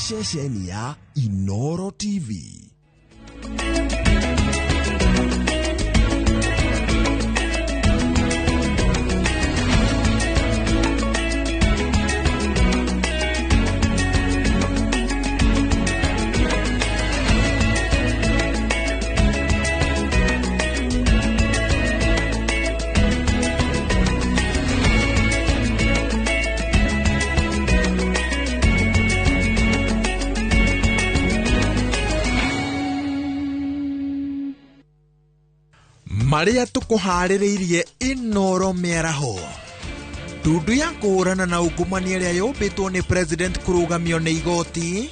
ceceni ya Inoro TV. Maria tukuhaririirie Inoro miaraho. Ndudu ya kuhurana na ungumania ria yumbitwo ni president kurugamio ni igoti.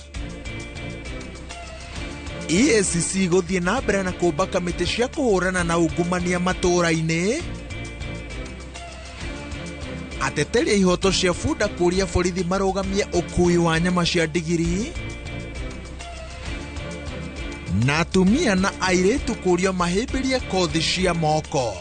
EACC guthie na mbere na kumba kamiti cia kuhurana na ungumania matura-ini. Ateteri ihoto cia bunda kuria borithi marugamie ukui wa nyama cia ndigiri. Na atumia na airitu kurio mahimbirie kothi cia moko.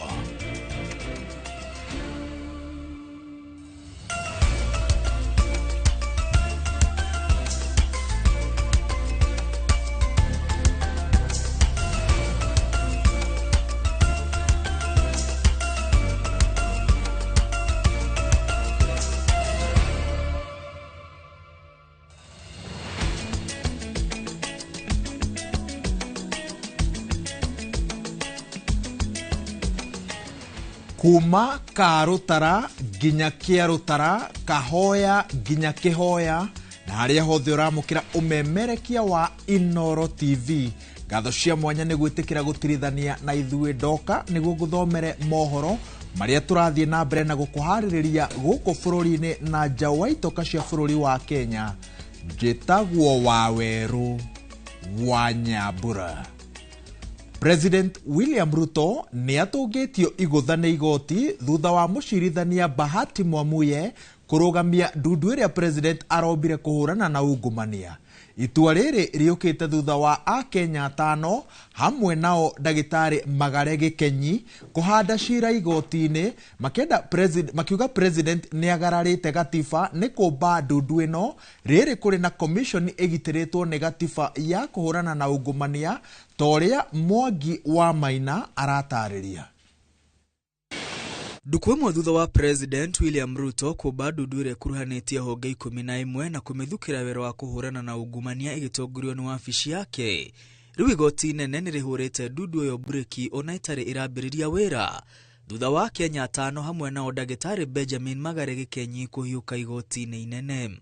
Kuma karutara ginya kiarutara, kahoya ginya kihoya, na haria hothe uramukira umemerekia wa Inoro TV. Gatho cia mwanya ni gwitikira gutirithania na ithuĩ ndoka niguo guthomere mohoro maria turathie na mbere na gukuhaririria guku bururi-ini na nja wa itoka cia bururi wa Kenya. Njĩtagwo Waweru wa Nyambura. President William Ruto ni atungitio igutha ni igoti thutha wa mucirithania Bahati Mwamuye kurugamia ndundu iria president arombire kuhurana na ungumania. Itua riri riukite thutha wa Akenya 5 hamwe nao Ndagitari Magare Gikenyi kuhanda cira igoti-ini makiuga president ni agararite gatiba ni kumba ndundu ino riri kuri na commission igitiritwo ni gatiba ya kuhurana na ungumania toria Mwangi wa Maina aratariria. Dukwemwe thutha wa President William Ruto kumba ndundu iria kuruhanitie honge 11 na kumithukira wera wa kuhurana na ungumania igitongorio ni wabici yake. Riu igoti inene nirihurite ndundu iyo breki ona itari irambiriria wera thutha wa Kenya 5 hamwe nao Ndagitari Benjamin Magare Gikenyi kuhiuka igoti-ini inene.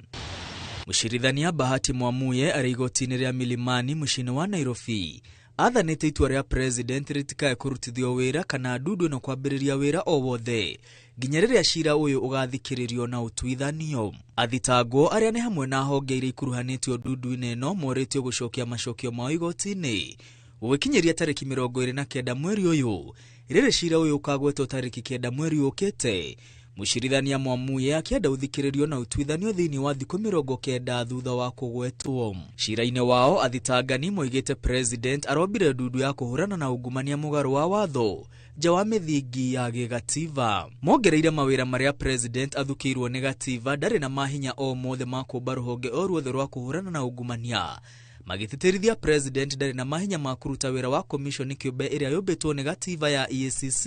Mucirithania Bahati Mwamuye ari igoti-ini ria Milimani mucini wa Nairobi athanite itua ria president ritikae kurutithio wira kana ndundu no kwambiriria wira o wothe nginya riria cira uyu ugathikiririo na utuithanio. Athitangwo aria ni hamwe na honge iria ikuruhanitio ndundu-ini no moritio gucokia macokio ma igoti-ini gukinyiria tariki 29 mweri uyu riri cira uyu ukagwetwo tariki 9 mweri ukite. Mucirithania Mwamuye akienda uthikiririo na utuithanio thiini wa thikũ 90 thutha wa kugwetwo. Cira-ini wao athitangani moigite president arombire ndundu ya kuhurana na ungumania mugaru wa watho nja wa mithingi ya gigatiba. Mongereire mawira maria president athukirwo ni gatiba ndari na mahinya o mothe ma kumba ruhonge o ruothe rwa kuhurana na ungumania. Magititirithia president ndari na mahinya ma kuruta wira wa commission kiumbe iria yumbitwo ni gatiba ya EACC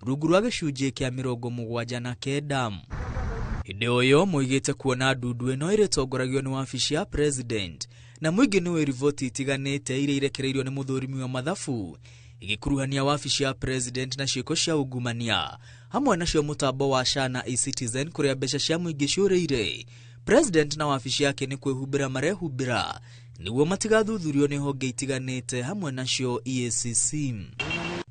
rungu rwa gicunjĩ kia 79. Hĩndĩ ũyũ moigĩte kuona ndundu ĩno ĩritongoragio ni wabici ya president na mũingĩ nĩ riboti itiganĩte iria irekereirio ni muthũrimi wa mathabu igikuruhania wabici ya president na ciĩko cia ungumania hamwe nacio mutambo wa SHA na eCitizen kuria mbeca cia mũingĩ ciũrĩire. President na wabici yake ni kwĩhumbĩra marehumbĩra niguo matigathuthurio ni honge itiganĩte hamwe nacio EACC.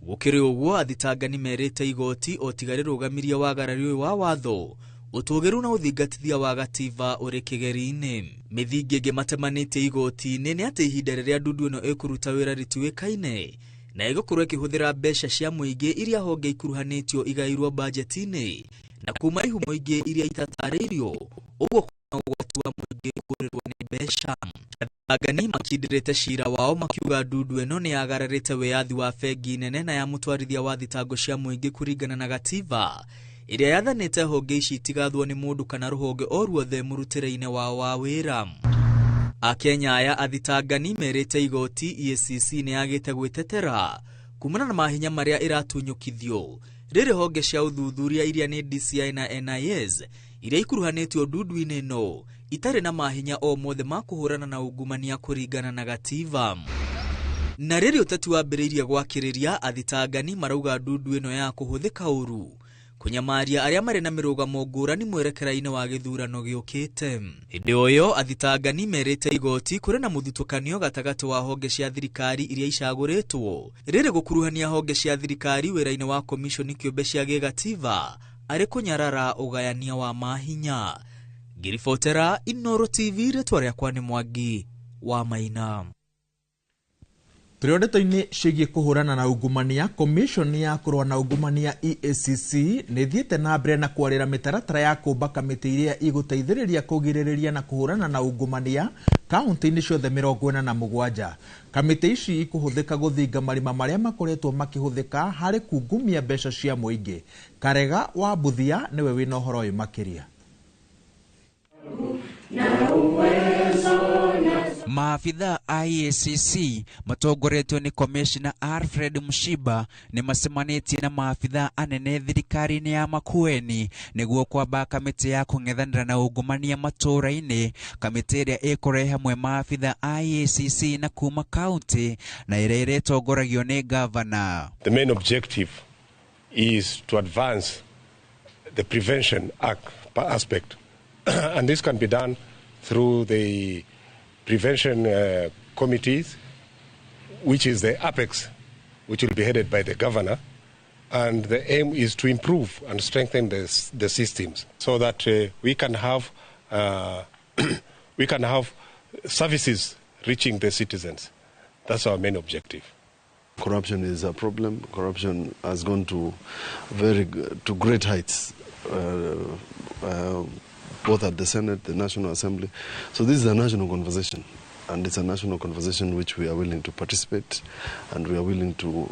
Gukiri uguo athitangani merite igoti o tigari rugamirie wagarari wa watho utugiru na uthingatithia wa gatiba uri kigeri-ini. Mithingi ingi matemanite igoti-ini ni ati ihinda riria ndundu ino ikuruta wira ritiwikaine na igukorwo ikihuthira mbeca cia muingi iria honge ikuruhanitio igairwo budget-ini na kuma ihumo ingi iria itataririo uguo kuna ugwati wa muingi kurirwo ni mbeca. Athitangani makindirite cira wao makiuga ndundu ino ni agararite wiathi wa bengi nene na ya mutwarithia wa thitango cia muingi kuringana na gatiba iria yathanite honge ici itigathwo ni mundu kana ruhonge o ruothe murutire-ini wao wa wira. Akenya aya athitangani merite igoti EACC ni agite gwitetera kumana na mahinya maria iratunyukithio riri honge cia uthuthuria iria ni DCI na NIS iria ikuruhanitio ndudu-ini no itari na mahinya o mothe ma kuhurana na ungumania kuringana na gatiba. Na riri uteti wambiriirie gwakiriria athitangani marauga ndudu ino ya kuhuthika uru kunyamaria aria mari na mirugamo ngurani mwerekera-ini wa githurano giukite. Hindi uyo athitangani merite igoti kuri na muthutukanio gatagati wa honge cia thirikari iria icaguritwo riri gukuruhania honge cia thirikari wira-ini wa commission kiumbe cia gigatiba ari kunyarara ugayania wa mahinya. Ngiribotera Inoro TV ritwa riakwa ni Mwangi wa Maina. Tũrĩondeto-inĩ ciĩgiĩ kũhũrana na ungumania, commission ya kũrũa na ungumania EACC nĩ thiĩte na mbere na kwarĩra mĩtaratara ya kũmba kamĩtĩ iria igũteithĩrĩria kũgirĩrĩria na kũhũrana na ungumania kaunti-inĩ ciothe 47. Kamĩtĩ ici ikũhũthĩka gũthinga marima marĩa makoretwo makĩhũthĩka harĩ kungumia mbeca cia mũingĩ. Karega wa Buthia nĩwe wĩna ũhoro ũyũ makĩria. Maafitha IACC matongoretio ni Commissioner Alfred Mushiba ni masemanĩtie na maafitha anene thirikari-inĩ ya Makueni nĩguo kwamba kamĩtĩ ya kũng'ethanĩra na ungumania matũũra-inĩ, kamĩtĩ ĩrĩa ĩkũrehe hamwe maafitha IACC na kuma county na ĩrĩa ĩretongoragio nĩ governor. The main objective is to advance the prevention aspect and this can be done through the prevention committees, which is the apex, which will be headed by the governor, and the aim is to improve and strengthen the systems so that we can have services reaching the citizens. That's our main objective. Corruption is a problem. Corruption has gone to great heights, both at the Senate, the National Assembly. So this is a national conversation, and it's a national conversation which we are willing to participate, and we are willing to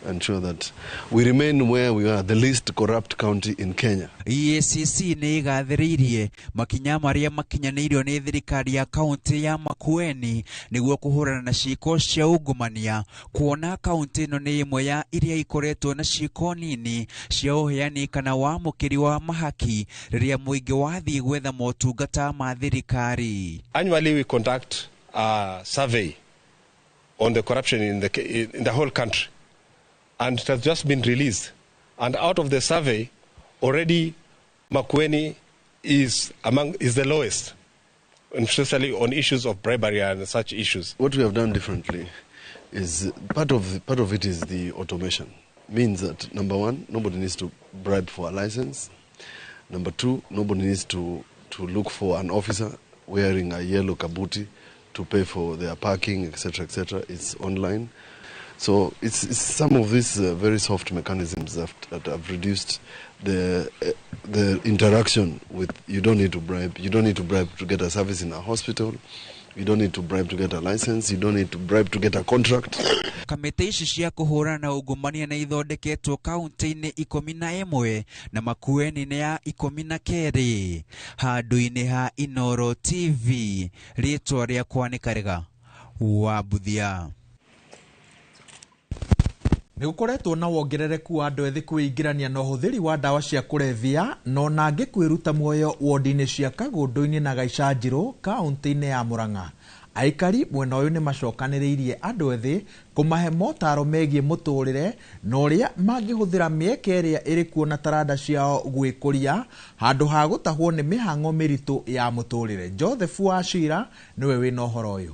ensure that we remain where we are, the least corrupt county in Kenya. EACC nĩ igathĩrĩirie makinya marĩa makinyanĩirio nĩ thirikari ya kaunti ya Makueni nĩguo kũhũrana na ciiko cia ungumania, kuona kaunti ĩno nĩ ĩmwe ya iria ikoretwo na ciiko nini cia ũheani kana wamũkĩri wa mahaki rĩrĩa mũingĩ wathiĩ gwetha motungata ma thirikari. Annually we conduct a survey on the corruption in the whole country, and it has just been released, and out of the survey already Makueni is the lowest, especially on issues of bribery and such issues. What we have done differently is part of it is the automation. Means that number one, nobody needs to bribe for a license. Number two, nobody needs to look for an officer wearing a yellow kabuti to pay for their parking, etc., etc. It's online. So it's some of these very soft mechanisms that have reduced the interaction with. You don't need to bribe. You don't need to bribe to get a service in a hospital. You don't need to bribe to get a license. You don't need to bribe to get a contract. Kamĩtĩ ici cia kũhũrana na ungumania nĩ ithondeketwo kaunti-inĩ 11 na Makueni nĩ ya 12. Handũ-inĩ ha Inoro TV, rĩtwa rĩakwa nĩ Karega wa Buthia. Nĩgũkoretwo na wongerereku wa andũ ethĩ kwĩingĩrania na ũhũthĩri wa ndawa cia kũrebia no nangĩ kwĩruta muoyo wodi-inĩ cia Kagũndũ-inĩ na Gaichanjĩrũ kaunti-inĩ ya Murang'a. Aikari mwena ũyũ nĩ macokanĩrĩirie andũ ethĩ kũmahe motaro megiĩ mũtũrĩre na ũrĩa mangĩhũthĩra mĩeke ĩrĩa ĩrĩ kuo na taranda ciao gwĩkũria handũ ha gũtahwo nĩ mĩhang'o mĩritũ ya mũtũrĩre. Joseph Wachira nĩwe wĩna ũhoro ũyũ.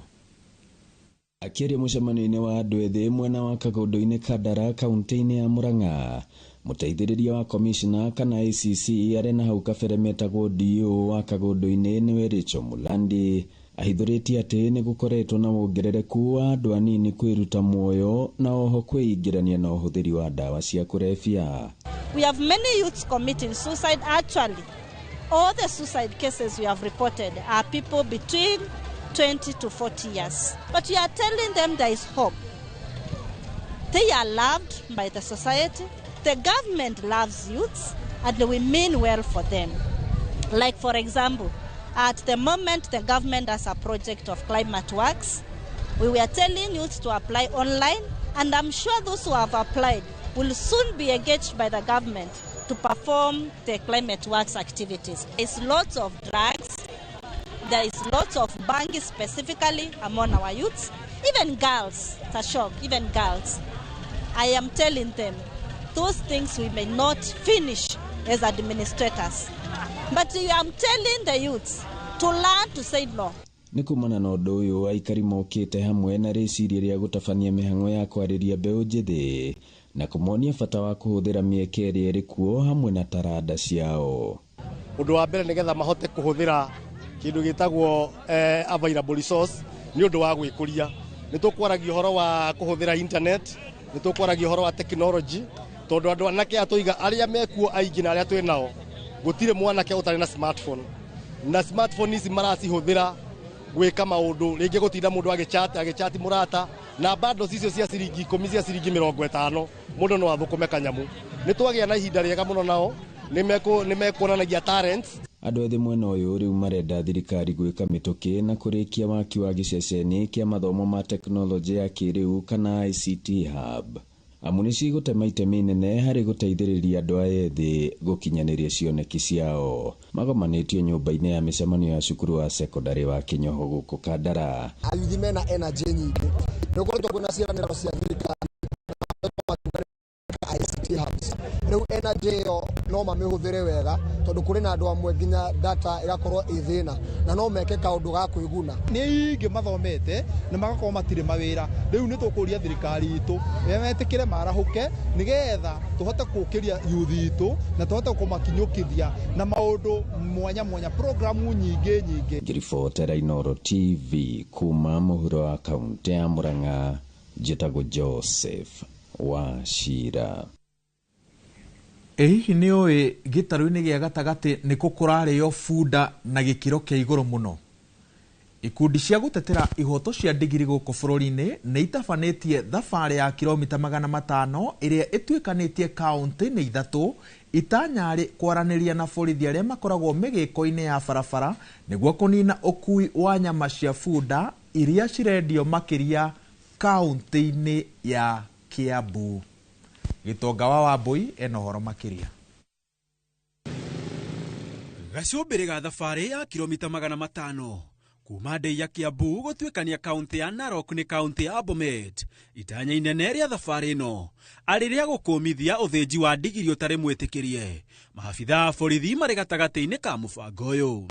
Akĩaria mũcemanio-inĩ wa andũ ethĩ mwena wa Kagũndũ-inĩ Kandara kaunti-inĩ ya Murang'a, mũteithĩrĩria wa komishina kana ICC arĩ na hau kabere metagwo DO wa Kagũndũ-inĩ nĩwe Rachel Mulandi ahithũrĩtie atĩ nĩ gũkoretwo na wongerereku wa andũ anini kwĩruta muoyo na oho kwĩingĩrania na ũhũthĩri wa ndawa cia kũrebia. We have many youths committing suicide. Actually, all the suicide cases we have reported are people between 20 to 40 years. But we are telling them there is hope. They are loved by the society. The government loves youths and we mean well for them. Like for example, At the moment, the government has a project of Climate Works. We were telling youth to apply online, and I'm sure those who have applied will soon be engaged by the government to perform the Climate Works activities. There's lots of drugs, there is lots of bangi specifically among our youths, even girls, it's a shock, even girls. I am telling them, those things we may not finish as administrators. But I am telling the youths to learn to say no. Nĩ kumana na ũndũ ũyũ aikari mokĩte hamwe na rĩciria rĩa gũtabania mĩhang'o ya kwarĩria mbeũ njĩthĩ na kũmonia bata wa kũhũthĩra mĩeke ĩrĩa ĩrĩ kuo hamwe na taranda ciao. Ũndũ wa mbere nĩgetha mahote kũhũthĩra kĩndũ gĩtagwo available resource nĩ ũndũ wa gwĩkũria. Nĩ tũkwaragia ũhoro wa kũhũthĩra internet, nĩ tũkwaragia ũhoro wa technology, tondũ andũ anake atũiga arĩa mekuo aingĩ na arĩa twĩ nao gũtirĩ mwanake ũtarĩ na smartphone. Na smartphone ici maracihũthĩra gwĩka maũndũ, rĩngĩ gũtinda mũndũ agĩchat mũrata na bado icio cia ciringi 10 cia ciringi 50 mũndũ no athũkũme kanyamu. Nĩ twagĩa na ihinda rĩega mũno nao, nĩ mekuonanagia talents. Andũ ethĩ mwena ũyũ rĩu marenda thirikari gwĩka mĩtũkĩ na kũrĩkia waki wa gĩceceni kĩa mathomo ma tekinoronjĩ ya kĩrĩu kana ICT Hub. Amu nĩ cigũtema itemi inene harĩ gũteithĩrĩria andũ aya ethĩ gũkinyanĩria cioneki ciao. Magomanĩtio nyũmba-inĩ ya mĩcemanio ya cukuru wa secondary wa Kĩnyoho gũkũ Kandara. Ayuthi mena energy nyingĩ. Nĩ gũkorwo kwĩna ciĩranĩro cia thirikari ICT Hubs. Rĩu energy ĩyo no mamĩhũthĩre wega tondũ kũrĩ na andũ amwe nginya data ĩgakorwo ĩthĩna na no meke kaũndũ ga kwĩguna. Nĩ ingĩ mathomete na magakorwo matirĩ mawĩra. Rĩu nĩ tũkũria thirikari itũ metĩkĩre marahũke nĩgetha tũhote kũũkĩria youth itũ na tũhote kũmakinyũkithia na maũndũ mwanya programu nyingĩ. Ngĩribotera Inooro TV kuma mũhuro wa kaunti ya Murang'a, njĩtagwo Joseph Wachira. Hihi nĩ ũĩ gĩtarũ-inĩ gĩa gatagatĩ nĩ kũrarĩo bunda na gĩkĩro kĩa igũrũ mũno. Ikundi cia gũtetera ihoto cia ndigiri gũkũ bũrũri-inĩ nĩ itabanĩtie thabarĩ ya kilomita 500 ĩrĩa ĩtuĩkanĩtie kaunti-inĩ ithatũ itanyarĩ kwaranĩria na borithi arĩa makoragwo mĩgĩko-inĩ ya barabara nĩguo kũnina ũkui wa nyama cia bunda iria cirendio makĩria kaunti-inĩ ya Kiambu. Gitonga wa Wambui ena ũhoro makĩria. Gacumbĩrĩ ga thabarĩ ya kilomita 500 kuma Ndei ya Kiambu gũtuĩkania kaunti ya Narok nĩ kaunti ya Bomet. Itanya inene rĩa thabarĩ ĩno arĩ rĩa gũkũmithia ũthĩnji wa ndigiri ũtarĩ mwĩtĩkĩrie. Maabitha a borithi marĩ gatagatĩ-inĩ ka mũbango ũyũ.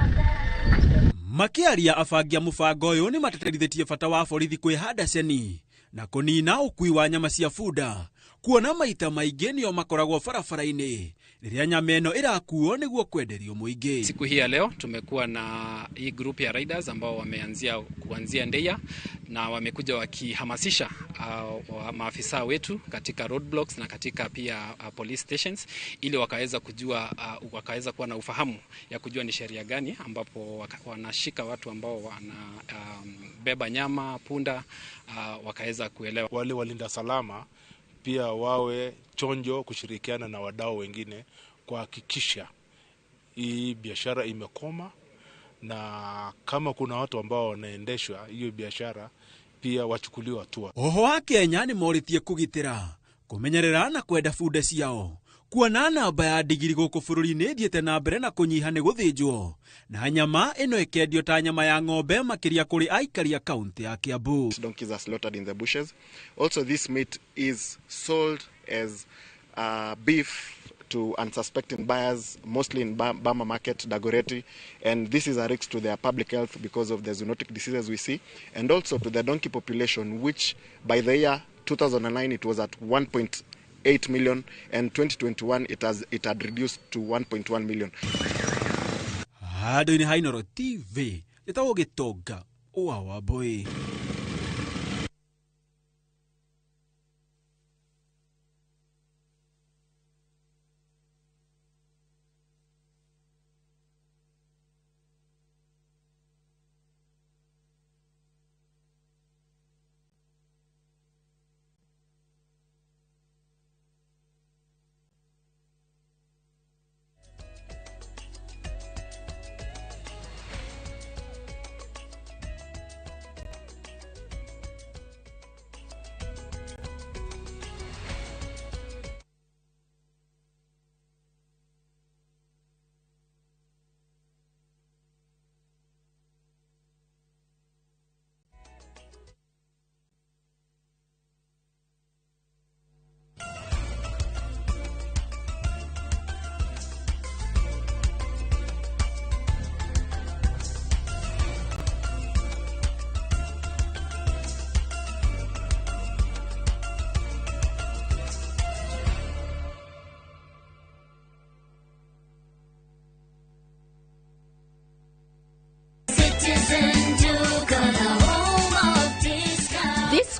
Makĩaria abangi a mũbango ũyũ nĩ mateterithĩtie bata wa borithi kwĩhanda ceni na kũnina ũkui wa nyama cia bunda, kuona maita maingĩ nĩo makoragwo barabara-inĩ rĩrĩa nyama ĩno ĩrakuo nĩguo kwenderio mũingĩ. Siku hii ya leo tumekuwa na hii group ya riders ambao wameanzia kuanzia Ndeia na wamekuja wakihamasisha maafisa wetu katika roadblocks na katika pia police stations ili wakaweza kujua wakaweza kuwa na ufahamu ya kujua ni sheria gani ambapo wanashika watu ambao wanabeba nyama punda, wakaweza kuelewa. Wale walinda salama pia wawe chonjo kushirikiana na wadau wengine kuhakikisha hii biashara imekoma, na kama kuna watu ambao wanaendeshwa hiyo biashara pia wachukuliwe hatua. Oho wa Kenya nĩ moritie kũgitĩra, kũmenyerera na kwenda bunda ciao, kuona namba ya ndigiri gũkũ bũrũri-inĩ ĩthiĩte na mbere na kũnyiha nĩ gũthĩnjwo na nyama ĩno ĩkendio ta nyama ya ng'ombe makĩria kũrĩ aikari a kaunti ya Kiambu. Donkeys are slaughtered in the bushes. Also, this meat is sold as beef to unsuspecting buyers, mostly in Bama Market, Dagoretti, and this is a risk to their public health because of the zoonotic diseases we see, and also to the donkey population, which by the year 2009 it was at 1.8 million, and 2021 it had reduced to 1.1 million. Handũ-inĩ ha Inooro TV, ĩtagwo Gitonga wa Wambui.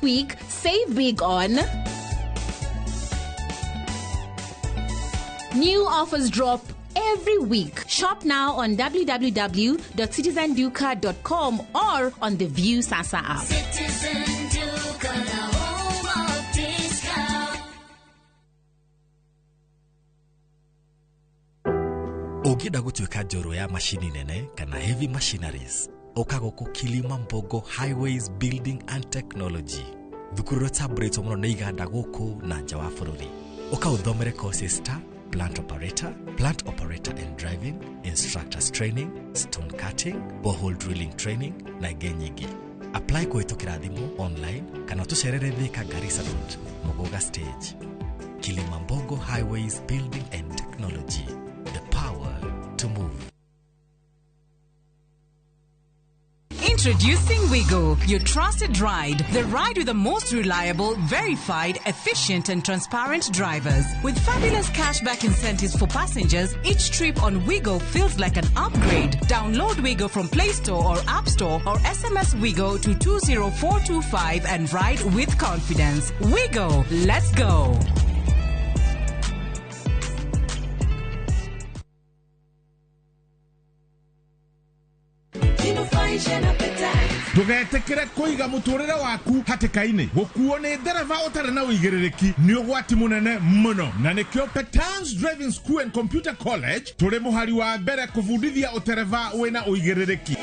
week, save big on new offers drop every week. Shop now on www.citizenduca.com or on the View Sasa app. Citizen Duca, the home of discount. Ugida gutuika njoro ya mashini nene kana heavy machineries. Okago Kilima Mbogo Highways Building and Technology. Thukuru tabreto muno neiganda guku na nja wa bururi. Oka uthomere courses ta plant operator and driving, instructors training, stone cutting, borehole drilling training na genyigi. Apply kuhitũkĩra thimũ online kana tucerere Thika Garissa Road, Mogoga Stage. Kilima Mbogo Highways Building and Technology. The power to move. Introducing Wigo, your trusted ride. The ride with the most reliable, verified, efficient and transparent drivers. With fabulous cashback incentives for passengers, each trip on Wigo feels like an upgrade. Download Wigo from Play Store or App Store or SMS Wigo to 20425 and ride with confidence. Wigo, let's go. Ndugetekere kuiga muturire waku hatikaini gukuo ni ndereva utari na uigiririki ni ugwati munene muno na nikio Petans Driving School and Computer College turi muhari wa mbere kufundithia utereva wina uigiririki.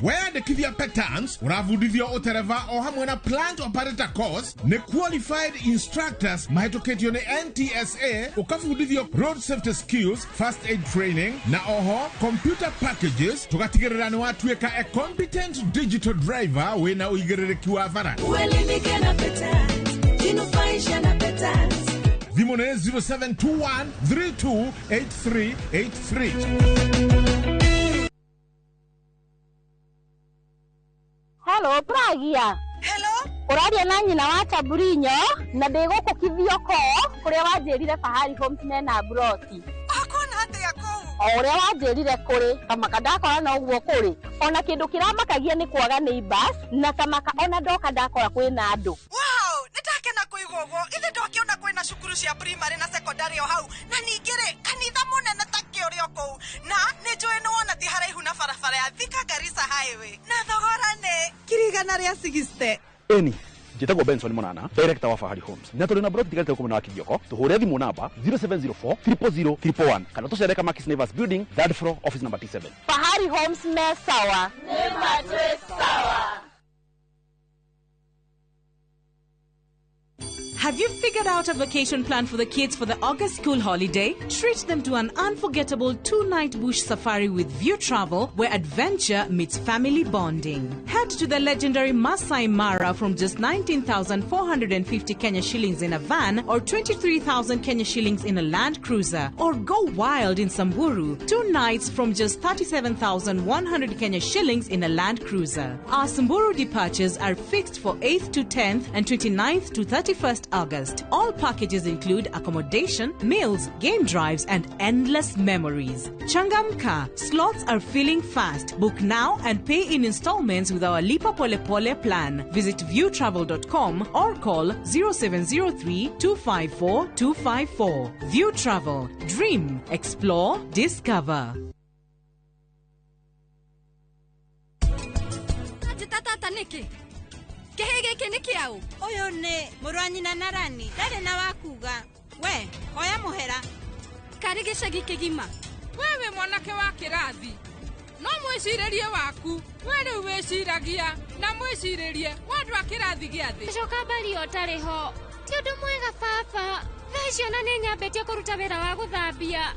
Weyandikithia Petans uravundithio utereva o hamwe na plant operator course ni qualified instructors mahitũkĩtio ni NTSA ukafundithio road safety skills, first aid training na oho computer packages tugatigĩrĩra ni watuĩka a competent digital driver wina uigĩrĩrĩki wa bara. Uelimike na Petans, jinufaisha na Petans. Thimũ nĩ 0721 328383. Hello, Pragia. Hello? Uraria na nyina wa Chaburinyo na ndigukukithio ko kuria wanjirire Fahari Homes mena broti. Akona atia ko? Uria wanjirire kuri kamaka ndakora na uguo kuri. Ona kindu kiramakagia ni kwaga neighbors na kamaka ona ndoka ndakora kwina andu. Wow, nitakena kuigwo guo. Ithe ndokiona kwina cukuru cia primary na secondary o hau. Na ningire kanitha munene ta kiorio ko. Na nijoe no ona ti haraihu na barabara ya Thika Garissa Highway. Na thogora ne kirigana ria 60. Eni Jitagwo Benson Monana, director wa Fahari Homes. Na tuli na broti tigarite kumena wa Kibioko. Tuhure thimu namba 0704 000 111. Kana tucereka Makis Nevers Building, 3rd floor, office number T7. Fahari Homes me sawa. Nema twe sawa. Have you figured out a vacation plan for the kids for the August school holiday? Treat them to an unforgettable 2-night bush safari with View Travel, where adventure meets family bonding. Head to the legendary Masai Mara from just 19,450 Kenya shillings in a van or 23,000 Kenya shillings in a Land Cruiser. Or go wild in Samburu, 2 nights from just 37,100 Kenya shillings in a Land Cruiser. Our Samburu departures are fixed for 8th to 10th and 29th to 31st August. All packages include accommodation, meals, game drives, and endless memories. Changamka, slots are filling fast. Book now and pay in installments with our Lipa Pole Pole plan. Visit viewtravel.com or call 0703 254 254. View Travel. Dream, explore, discover. Kehege kinikiau. Oyo ne muranyina narani. Dare na wakuga. We, hoya muhera. Karigisha gikigima. Wewe mwanake wa kirathi. No mwicirerie waku. Wewe wiciragia na mwicirerie wandu akirathi giathi. Coka bari otari ho. Ti undu mwega baba. Thacio na ni nyambetie kuruta wira wa guthambia.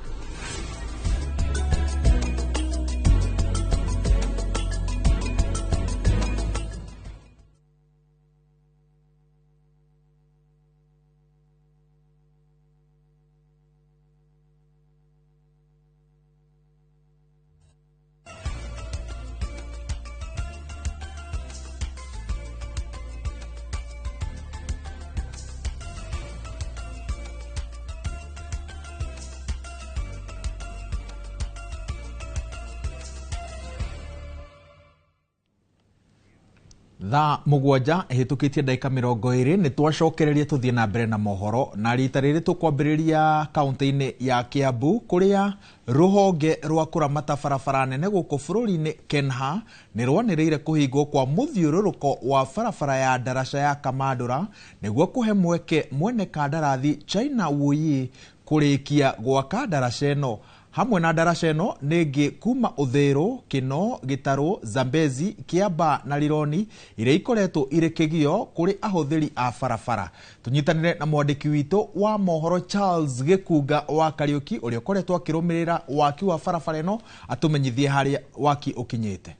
Tha mugwanja hitukitie ndaika 20 ni twacokererie tuthie na mbere na mohoro na rita riri tukwambiriria kaunti-ini ya Kiambu kuria ruhonge rwa kuramata barabara nene guku bururi-ini Kenha ni rwaniriire kuhingwo kwa muthiururuko wa barabara ya ndaraca ya Kamandura niguo kuhe mweke mwene kandarathi China Wuyi kurikia gwaka ndaraca eno. Hamwe na ndaraca eno ningi kuma Uthiru, Kino, Gitaru, Zambezi, Kiamba na Lironi iria ikoretwo iri kigio kuri ahuthiri a barabara. Tunyitanire na mwandiki witu wa mohoro Charles Gikuga wa Kariuki uria koretwo akirumirira waki wa barabara eno atumenyithie haria waki ukinyite.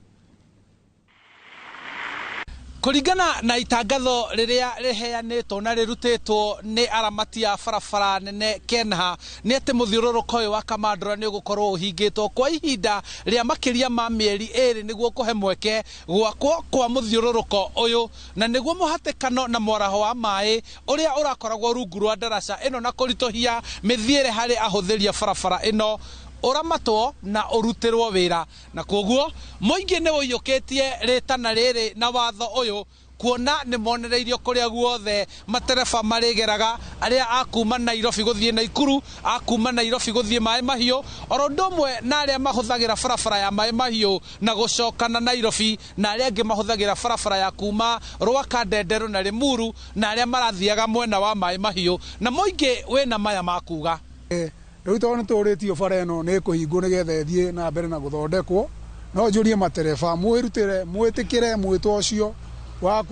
Kuringana na itangatho riria riheanitwo na rirutitwo ni aramati ya barabara nene Kenha ni ati muthiururuko uyu wa Kamandura ni ugukorwo uhingitwo kwa ihinda ria makiria ma mieri 2 niguo kuhe mweke gwakwo kwa muthiururuko uyu na niguo muhatikano na mwaraho wa mai uria urakoragwo rungu rwa ndaraca ino na kuritohia mithiire hari ahuthiria barabara ino uramatwo na urutirwo wira na koguo muingi ni uyukitie ritana riri na watho uyu kuona ni monereirio kuria guothe materefa marigeraga aria akuma Nairobi guthie Naikuru akuma Nairobi guthie Mai Mahiu orondomwe na aria mahuthagira barabara ya Mai Mahiu na gucokana Nairobi na aria angi mahuthagira barabara ya kuma Rwaka Ndenderu na Limuru na aria marathiaga mwena wa Mai Mahiu na muingi wina maya makuga riu toni turitio bara eno ni kuhingwo nigetha ethie na mbere na guthondekwo no njurie matereba mwirutire mwitikire mwito ucio wa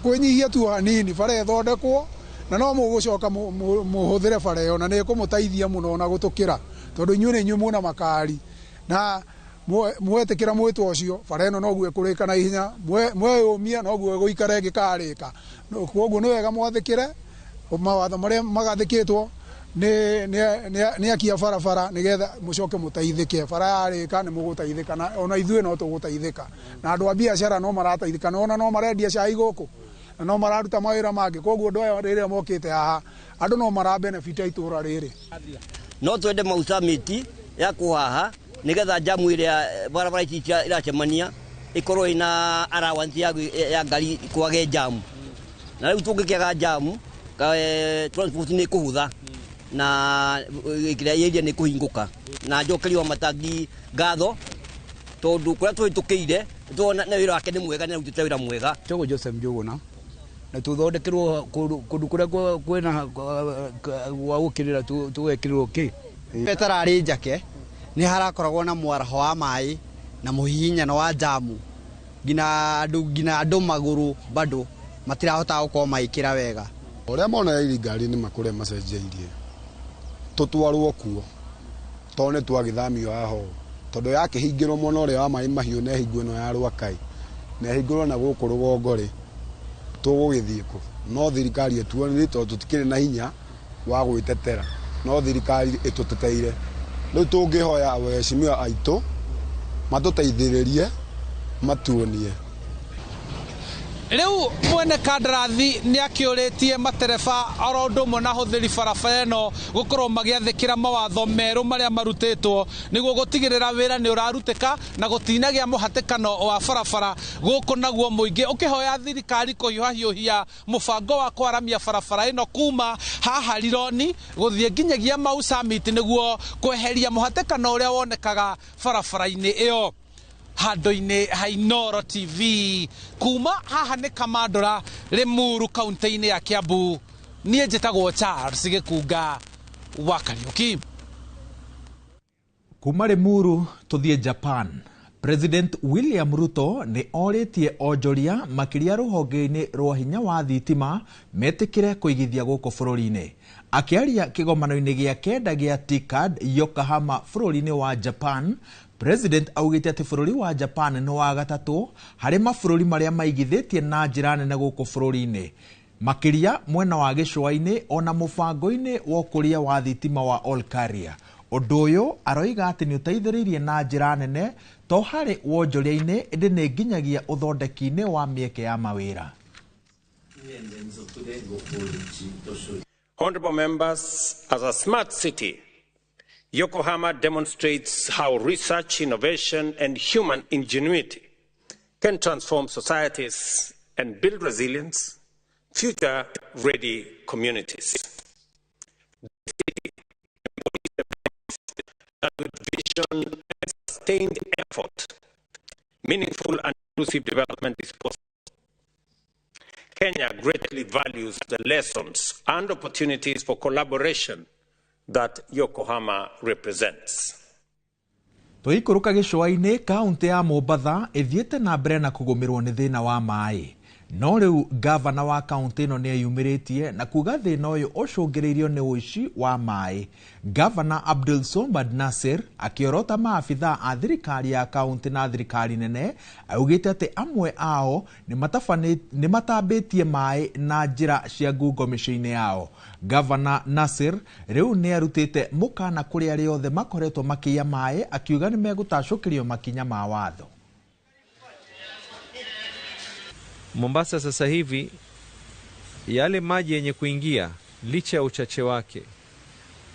kwinyihia tu hanini bara ithondekwo na no mugucoka muhuthire bara iyo na ni kumutaithia muno na gutukira tondu inyuĩ nĩ inyuĩ muona makari na mwetikira mwito ucio bara eno no gwe kurika na ihenya mweyumia no gwe guikare gikarika koguo ni wega mwathikire mawatho maria magathikitwo ni akia barabara nigetha mucoke mutaithike bara yarika ni mugutaithika na ona ithuĩ no tugutaithika na andu a biashara no marataithika ona no marendia cai guku na no mararuta mawira mangi koguo ndu aya rĩrĩa mokite haha andu no mara benefit itura rĩrĩ no twende mausamiti ya kuhaha nigetha jamu iria barabara ici iracemania ikorwo ina allowance ya ngari kwage jamu na rĩu tũngĩkĩaga jamu transport ni kuhutha na ikiria yeria ni kuhinguka na njokerio matangi ngatho tondu kuria twitukiire tuona na wira wake ni mwega na utite wira mwega Chogo Joseph Njuguna na tuthondekirwo kundu kuria kwena wa gukirira tugekirwo ki Petarari njake ni harakoragwo na mwaraho wa mai na muhihinyano wa jamu gina andu maguru bado matirahota gukorwo maikira wega uria mona iri ngari ni makure macenjeirie tutwarwo kuo tone twagithamio aho tondu yakihingirwo mwana uria wa Mai Mahiu na hingo ino ya Rwakai na hingirwo na guku rugongori tugugithie ku no thirikari etuonire tondu tutikire na hinya wa gwitetera no thirikari etuteteire riu tungihoya waheshimiwa aitu matuteithiririe matuonie riu mwene kandarathi ni akiuritie matereba orondumwe na huthiri barabara eno gukorwo magiathikira mawatho meru maria marutitwo niguo gutigirira wira ni urarutika na gutinagia muhatikano wa barabara guku naguo muingi ukihoya thirikari kuhiuhahiuhia mubango wa kwaramia barabara eno kuma haha Lironi guthie nginyagia Mau Summit niguo kweheria muhatikano uria wonekaga barabara-ini iyo handu-ini ha Inoro TV kuma haha ni Kamandura Limuru kaunti-ini ya Kiambu nie njitagwo Charles Gikuga wa Kariuki. Kuma Limuru tuthie Japan. President William Ruto ni oritie onjoria makiria ruhonge-ini rwa hinya wa thitima metikire kuigithia guku bururi-ini. Akiaria kigomano-ini gia kenda gia TICAD Yokohama bururi-ini wa Japan, President augite ati bururi wa Japan ni wa gatatu hari mabururi maria maigithitie na njira nene guku bururi-ini makiria mwena wa gicua-ini ona mubango-ini wa ukuria wa thitima wa All Carrier. Undu uyu aroiga ati ni uteithiririe na njira nene to hari wonjoria-ini indi ni nginyagia uthondeki-ini wa mieke ya mawira. Honorable members, as a smart city, Yokohama demonstrates how research, innovation, and human ingenuity can transform societies and build resilience, future-ready communities. The city embodies that with vision and sustained effort, meaningful and inclusive development is possible. Kenya greatly values the lessons and opportunities for collaboration that Yokohama represents. Tuikuruka gicua-ini kaunti ya Mombatha ithiete na mbere na kugumirwo ni thina wa mai. No riu gavana wa kaunti ino ni ayumiritie na kuga thina uyu ucungiriirio ni uici wa mai. Gavana Abdul Somad Nasir akiorota maafitha a thirikari ya kaunti na thirikari nene augite ati amwe ao ni matambitie mai na njira cia ngungo miciini yao. Gavana Nasir riu ni arutite mukana kuri ari othe makoretwo makiya mai akiuga ni megutacukirio makinya ma watho. Mombasa sasa hivi yale maji yenye kuingia licha ya uchache wake,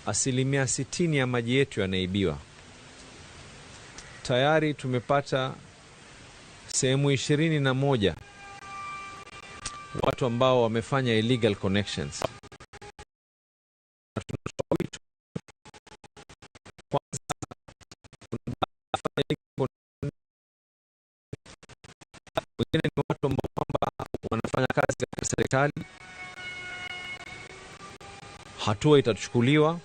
60% ya maji yetu yanaibiwa. Tayari tumepata sehemu 21 watu ambao wamefanya illegal connections. Wengine ni watu ambao wanafanya kazi katika serikali. Hatua itachukuliwa.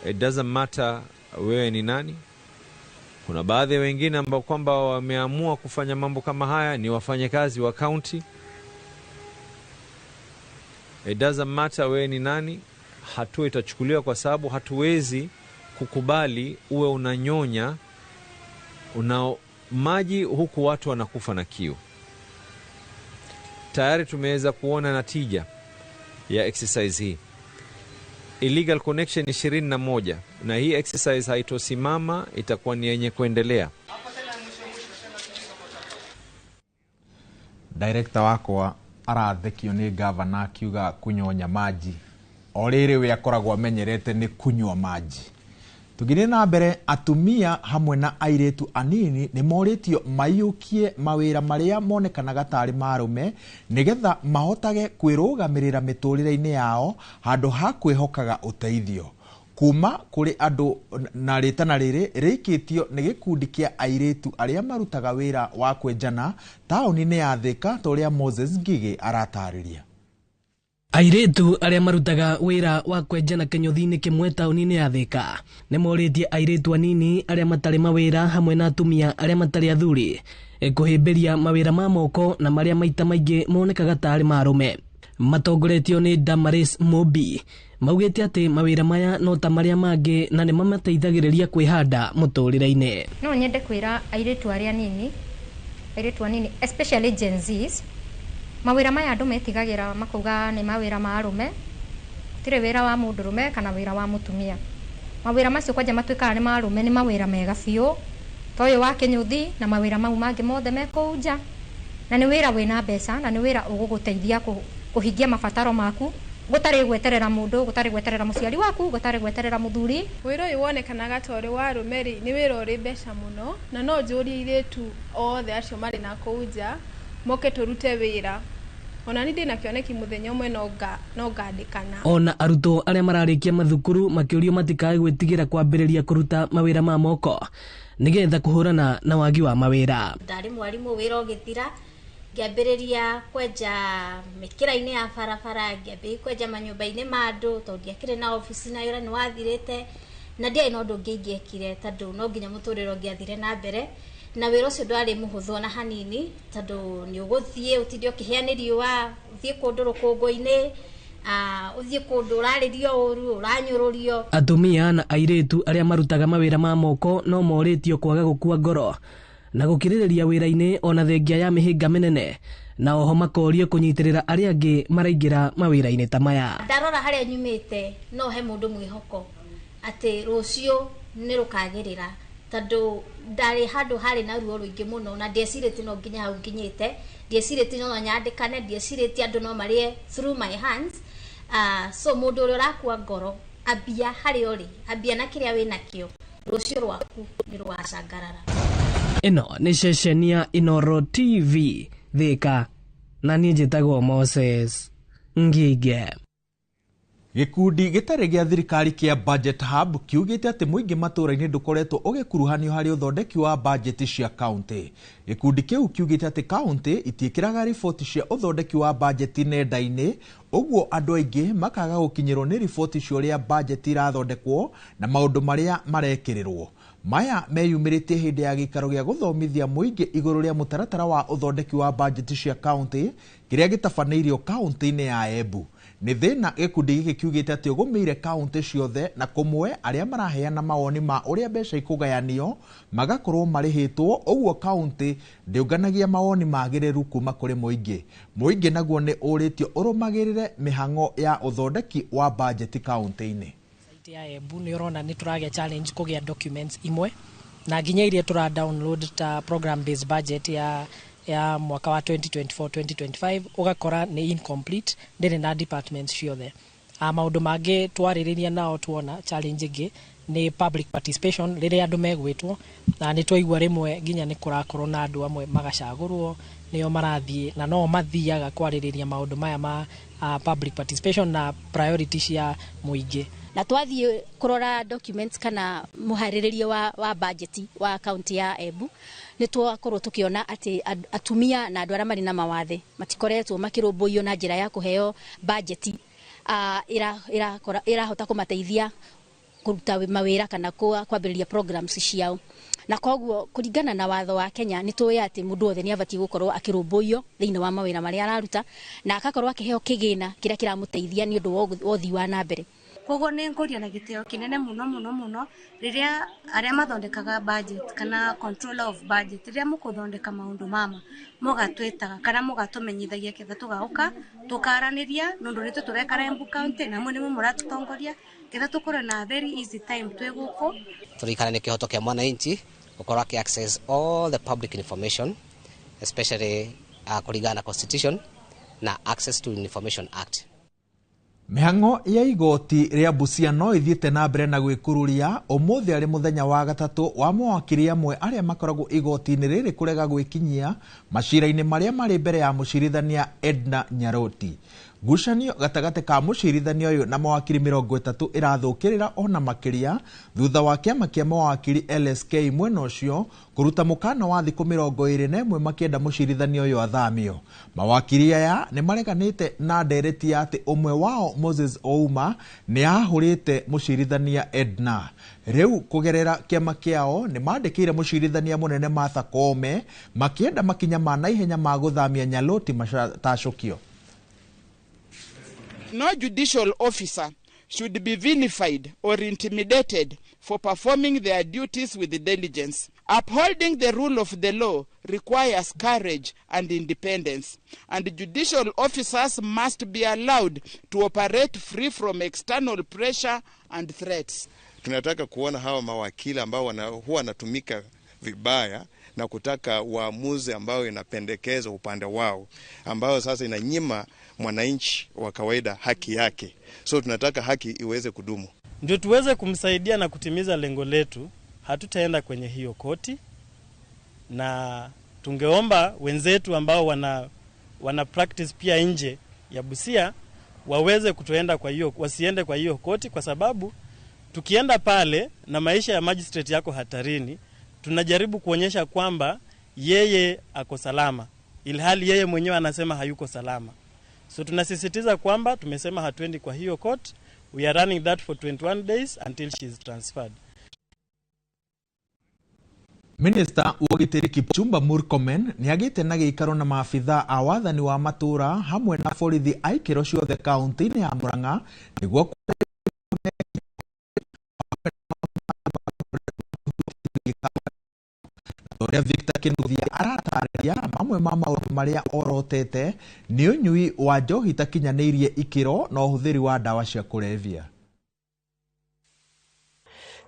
It doesn't matter wewe ni nani. Kuna baadhi wengine ambao kwamba wameamua kufanya mambo kama haya ni wafanyakazi wa county. It doesn't matter wewe ni nani. Hatua itachukuliwa kwa sababu hatuwezi kukubali uwe unanyonya maji huku watu wanakufa na kiu. Tayari tumeweza kuona natija ya exercise hii. Illegal connection 21 na hii exercise haitosimama, itakuwa ni yenye kuendelea. Director wako arathekio ni gavana akiuga kunyonya maji. Oriri we akoragwo amenyerete ni kunywa maji. Tugire na mbere atumia hamwe na airetu anini ni moritio mayukie mawira maria monekanaga tari marume nigetha mahotage kwirugamirira miturire-ini yao handu ha kwihokaga uteithio. Kuma kuri andu na ritana riri rikitio ni gikundi kia airetu aria marutaga wira wa kwenjana tauni-ini ya Thika toria Moses Ngigi aratariria. Airetu aria marutaga wira wa kwenjana kinyuthi-ini kimwe tauni-ini ya Thika ni moritie airetu anini aria matari mawira hamwe na atumia aria matari athuri kuhimbiria mawira ma moko na maria maita maingi monekaga tari marume. Matongoretio ni Damaris Mobi maugite ati mawira maya no ta maria mangi na ni mamateithagiriria kwihanda muturire-ini. No nyende kwira airetu aria anini especially Gen Zs mawira maya andu metigagira makuga ni mawira ma arume tire wira wa mundurume kana wira wa mutumia. Mawira macio kwanja matwikaga ni ma arume ni mawira mega biu toyo wa kinyuthi na mawira mau mangi mothe mekuja na ni wira wina mbeca na ni wira uguguteithia kuhingia mabataro maku gutari gweterera mundu gutari gweterera muciari waku gutari gweterera muthuri. Wira uyu wonekanaga tori wa arume ni wira uri mbeca muno na no njuri iretu othe acio mari na kuja moke turute wira ona ni ndina kioneki muthenya umwe no ngandikana. Ona aruto aria mararikia mathukuru makiurio matikae gwitigira kwambiriria kuruta mawira ma moko nigetha kuhurana na wagi wa mawira. Ndari mwarimu wira ugithira ngiambiriria kwenja mikira-ini ya barabara ngiambiriria kwenja manyumba-ini ma andu tondu ndiakire na ofisi na wira ni wathirite na ndiai no ndu ngiekire tondu no nginya muturiro ngiathire na mbere na wira ucio ndwari muhuthu na hanini tondu ni uguthie utithio ukiheanirio wa uthie kundu rukungu-ini uthie kundu uraririo uru uranyururio. Atumia na airetu aria marutaga mawira ma moko no moritio kwaga gukua ngoro na gukiririria wira-ini ona thengia ya mihinga minene na oho makorio kunyitirira aria angi maraingira mawira-ini ta maya. Ndarora haria nyumite no he mundu mwihoko ati rucio ni rukagirira tondu ndari handu hari na ruo ruingi muno na ndiecirite no nginya hau nginyite ndiecirite no nyandikane ndiecirite andu no marie through my hands. So mundu uria urakua ngoro ambia hari uri ambia na kiria wina kio rucio rwaku ni rwacangarara. Ino ni ceceni ya Inoro TV Thika. na niĩ njĩtagwo Moses Ngige. Gikundi gitare gĩa thirikari kia Budget Hub kiugite ati muingi matũra-inĩ ndukoretwo ũgĩkuruhanio harĩ ũthondeki wa budget cia county. Gikundi kiu kiugite ati county itiĩkĩraga riboti cia ũthondeki wa budget nenda-inĩ, ũguo andũ aingĩ makaga gũkinyĩrwo nĩ riboti cia ũrĩa budget irathondekwo na maũndũ marĩa marekĩrĩrwo. Maya meyumĩrĩtie hĩndĩ ya gĩikaro gĩa gũthomithia mũingĩ igũrũ rĩa mũtaratara wa ũthondeki wa budget cia county kĩrĩa gĩtabanĩirio county-inĩ ya Embu. Nĩ thĩna gĩkundi gĩkĩ kiugĩte atĩ ũgũmĩire county ciothe na kũmwe arĩa maraheana mawoni ma ũrĩa mbeca ikũgayanio magakorwo marĩhĩtwo, ũguo county ndĩũnganagia mawoni magĩrĩru kuma kũrĩ mũingĩ. Mũingĩ naguo nĩ ũrĩtio ũrũmagĩrĩre mĩhang'o ya ũthondeki wa budget county-inĩ. Ya Embu nĩ ũrona nĩ tũragĩa challenge kũgĩa documents imwe na nginya iria tũra download ta program based budget ya mwaka wa 2024-2025 ugakora nĩ incomplete, ndĩrĩ na departments ciothe. Maũndũ mangĩ twarĩrĩria nao tuona challenge ingĩ nĩ public participation rĩrĩa andũ megwĩtwo, na nĩ twaigua rĩmwe nginya nĩ kũrakorwo na andũ amwe magacagũrwo nĩo marathiĩ na no mathiaga kwarĩrĩria maũndũ maya ma public participation na priorities cia mũingĩ. Na twathiĩ kurora documents kana muharĩrĩrio wa budget wa county ya Embu nĩ twakorwo tukiona atĩ atumia na andũ arĩa marĩ na mawathe matikoretwo makĩrũmbũiyo na njĩra ya kũheo budget irahota kũmateithia kũruta mawĩra kana kwambĩrĩria programs ciao. Na koguo kũringana na watho wa Kenya nĩ tũĩ atĩ mũndũ wothe nĩ abatiĩ gũkorwo akĩrũmbũiyo thĩinĩ wa mawĩra marĩa araruta na akakorwo akĩheo kĩgĩna kĩrĩa kĩramũteithia nĩ ũndũ wa ũthii wa na mbere. Koguo nĩ ngũria na gĩtĩo kĩnene mũno rĩrĩa arĩa mathondekaga budget kana controller of budget rĩrĩa mũkũthondeka maũndũ mama mũgatwĩtaga kana mũgatũmenyithagia ketha tũgauka tukaranĩria nũndũ rĩtũ tũrekara Embu County na mwe nĩmwe mũratũtongoria ketha tũkorwo na very easy time twĩ gũkũ. Tũrikara nĩ kĩhoto kĩa mwananchi gũkorwo akĩ access all the public information especially kũringana na constitution na access to information act. Mĩhang'o ya igoti rĩa Busia no ithiĩte na mbere na gwĩkururia ũmũthĩ arĩ mũthenya wa gatatũ wa mawakiri amwe arĩa makoragwo igoti-inĩ rĩrĩ kũrega gwĩkinyia macira-inĩ marĩa marĩ mbere ya mũcirithania Edna Nyaroti. Ngucanio gatagatĩ ka mũcirithania ũyũ na mawakiri 30 irathũkĩrĩra ona makĩria thutha wa kĩama kĩa mawakiri LSK mwena ũcio kũruta mũkana wa thikũ 21 makĩenda mũcirithania ũyũ athamio. Mawakiri aya nĩ mareganĩte na ndereti ya atĩ ũmwe wao Moses Ouma nĩ ahũrĩte mũcirithania Edna. Rĩu kũgerera kĩama kĩao nĩ mandĩkĩire mũcirithania mũnene Martha Koome makĩenda makinya ma naihenya ma gũthamia Nyaloti matacũkio. No judicial officer should be vilified or intimidated for performing their duties with diligence. Upholding the rule of the law requires courage and independence, and judicial officers must be allowed to operate free from external pressure and threats. Tunataka kuona hawa mawakili ambao huwa wanatumika vibaya na kutaka uamuzi ambao inapendekeza upande wao ambao sasa inanyima mwananchi wa kawaida haki yake. So tunataka haki iweze kudumu. Ndio tuweze kumsaidia na kutimiza lengo letu, hatutaenda kwenye hiyo koti, na tungeomba wenzetu ambao wana practice pia nje ya Busia waweze kutoenda kwa hiyo, wasiende kwa hiyo koti, kwa sababu tukienda pale na maisha ya magistrate yako hatarini, tunajaribu kuonyesha kwamba yeye ako salama ilhali yeye mwenyewe anasema hayuko salama. So tunasisitiza kwamba tumesema hatuendi kwa hiyo court. We are running that for 21 days until she is transferred. Minister Wogiteri Kipchumba Murkomen nĩ agĩte na gĩikaro na maabitha a wathani wa matũra hamwe na borithi a ikĩro ciothe kaunti-inĩ ya Murang'a nĩguo ũrĩa Victor Kinuthia aratarĩria mamwe ma maũndũ marĩa orotete nĩ ũnyui wa njohi itakinyanĩirie ikĩro na ũhũthĩri wa ndawa cia kũrebia.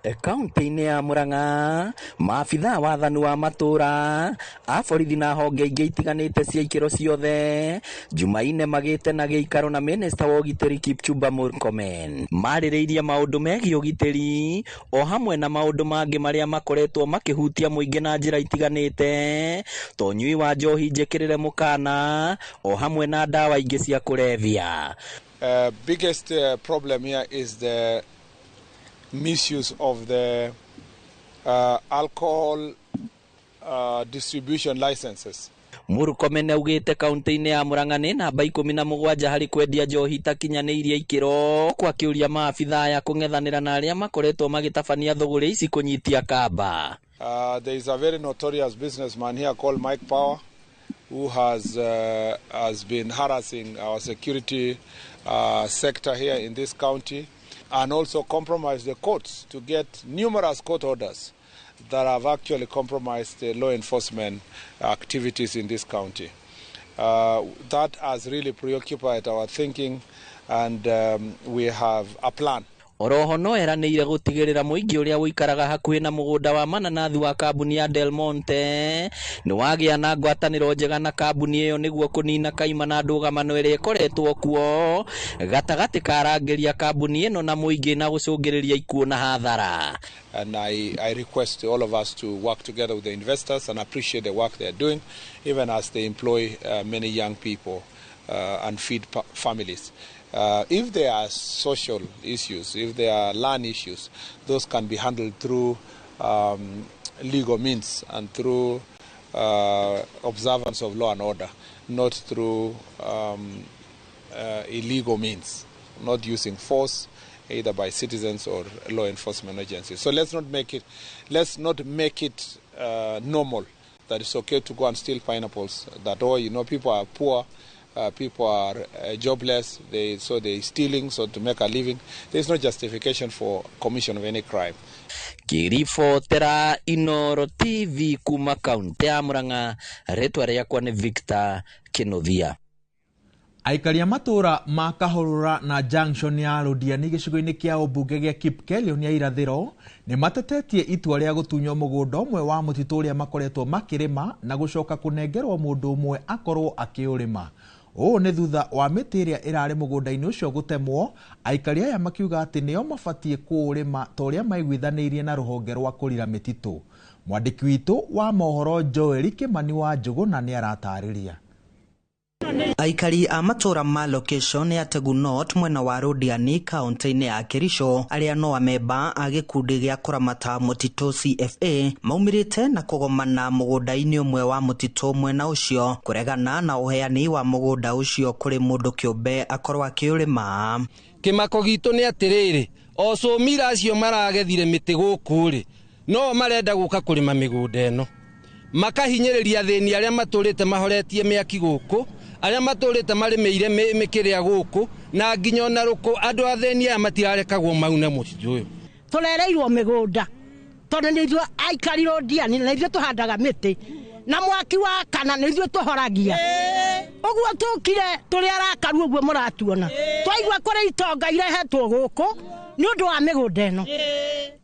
Kaunti-inĩ ya Murang'a, maabitha wathani wa matura a borithi na honge ingĩ itiganĩte cia ikĩro ciothe Jumaine magĩte na gĩikaro na minista wa ũgitĩri Kipchumba Murkomen marĩrĩirie maũndũ megiĩ ũgitĩri o hamwe na maũndũ mangĩ marĩa makoretwo makĩhutia mũingĩ na njĩra itiganĩte ta ũnyui wa njohi njĩkĩrĩre mũkana o hamwe na ndawa ingĩ cia kũrebia. Biggest problem here is the misuse of the alcohol distribution licenses. Murkomen augĩte kaunti-inĩ ya Murang'a nĩ namba 17 harĩ kwendia njohi itakinyanĩirie ikĩro kwa kĩũria maabitha ya kũng'ethanĩra na arĩa makoretwo magĩtabania thũgũrĩ ici kũnyitia kamba. There is a very notorious businessman here called Mike Power who has been harassing our security sector here in this county and also compromised the courts to get numerous court orders that have actually compromised the law enforcement activities in this county. That has really preoccupied our thinking, and we have a plan. Oroho no eranĩire gũtigĩrĩra mũingĩ ũrĩa ũikaraga hakuhĩ na mũgũnda wa mananathi wa kambuni ya Del Monte nĩ wagĩa na ngwatanĩro njega na kambuni ĩyo nĩguo kũnina kaima na ndũgamano ĩrĩa ĩkoretwo kuo gatagatĩ ka arangĩri a kambuni ĩno na mũingĩ na gũcũngĩrĩria ikuũ na hathara. And I request all of us to work together with the investors and appreciate the work they are doing, even as they employ many young people and feed families. If there are social issues, if there are land issues, those can be handled through legal means and through observance of law and order, not through illegal means, not using force either by citizens or law enforcement agencies. So let's not make it normal that it's okay to go and steal pineapples, that people are poor. People are jobless, so they're stealing so to make a living. There's no justification for commission of any crime. Kiribotera Inooro TV kuma kaunti ya Murang'a, rĩtwa rĩakwa nĩ Victor Kĩnuthia. Aikari a matura ma Kahũrũra na junction ya Rũdiani gĩcigo-inĩ kĩa ũmbunge gĩa Kipkelion ya irathĩro nĩ matetetie itua rĩa gũtunywo mũgũnda ũmwe wa mũtitũ ũrĩa makoretwo makĩrĩma na gũcoka kũnengerwo mũndũ ũmwe akorwo akĩũrĩma. Ũũ nĩ thutha wa mĩtĩ ĩrĩa ĩrarĩ mũgũnda-inĩ ũcio gũtemwo. Aikari aya makiuga atĩ nĩo mabatiĩ kũũrĩma ta ũrĩa maiguithanĩirie na rũhonge rwa kũrira mĩtitũ. Mwandĩki witũ wa mohoro Joel Kimani wa Njũgũna nĩ aratarĩria. Aikari a matura ma location ya Tegu North mwena wa Rũdiani kaunti-inĩ ya Kericho arĩa no amemba a gĩkundi gĩa kũramata mũtitũ CFA maumĩrĩte na kũgomana mũgũnda-inĩ ũmwe wa mũtitũ mwena ũcio kũregana na ũheani wa mũgũnda ũcio kũrĩ mũndũ kĩũmbe akorwo akĩũrĩma. Kĩmako gitũ nĩ atĩrĩrĩ, o cũmira acio maragethire mĩtĩ gũkũ rĩ, no marenda gũka kũrĩma mĩgũnda ĩno, makahinyĩrĩria thĩni arĩa matũrĩte mahoretie mĩaki gũkũ, arĩa matũrĩte marĩmĩire mĩkĩrĩa gũkũ na nginya na rũkũ andũ athĩni aya matirarekagwo maune mũtitũ ũyũ. Tũrereirwo mĩgũnda tondũ nĩ ithuĩ aikari Rũdiani na ithuĩ tũhandaga mĩtĩ na mwaki wa kana nĩ ithuĩ tũhoragia. Ũguo tũkire tũrĩ arakaru ũguo mũratuona, twaigua kũrĩ itonga irehetwo gũkũ nĩ ũndũ wa mĩgũnda ĩno,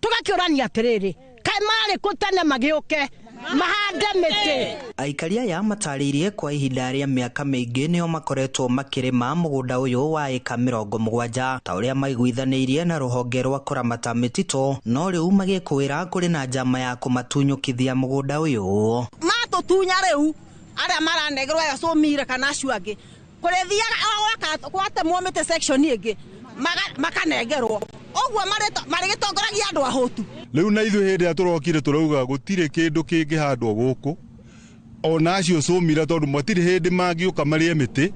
tũgakĩũrania atĩrĩrĩ, kaĩ marĩ kũ tene magĩũke mahande mĩtĩ. Aikari aya matarĩirie kwa ihinda rĩa mĩaka mĩingĩ nĩo makoretwo makĩrĩma mũgũnda ũyũ wa ĩka 70 ta ũrĩa maiguithanĩirie na rũhonge rwa kũramata mĩtitũ, no rĩu magĩkwĩra kũrĩ na njama ya kũmatunyũkithia mũgũnda ũyũ. Matũtunya rĩu arĩa maranegerwo aya cũmire kana acio angĩ kũrĩthiaga gwatemwo mĩtĩ section ĩngĩ makanegerwo, ũguo marĩgĩtongoragia andũ ahũtu. Rĩu na ithuĩ hĩndĩ ya tũrokire tũrauga gũtirĩ kĩndũ kĩngĩhandwo gũkũ, ona acio cũmire tondũ matirĩ hĩndĩ mangĩũka marĩe mĩtĩ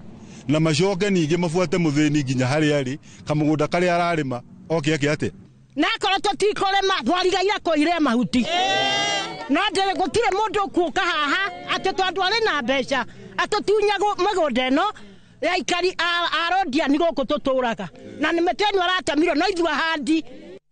na macoke ningĩ mabuate mũthĩni nginya harĩa arĩ kamũgũnda karĩa ararĩma oke atĩa. Na korwo tũtikũrĩma twarigaire kũire mahuti, no ndĩrĩ gũtirĩ mũndũ ũkuũka haha atĩ tondũ arĩ na mbeca atũtunya mĩgũnda ĩno ya aikari a Rũdiani gũkũ tũtũraga na nĩ mĩtĩ ĩno aratemirwo no ithuĩ ahandi.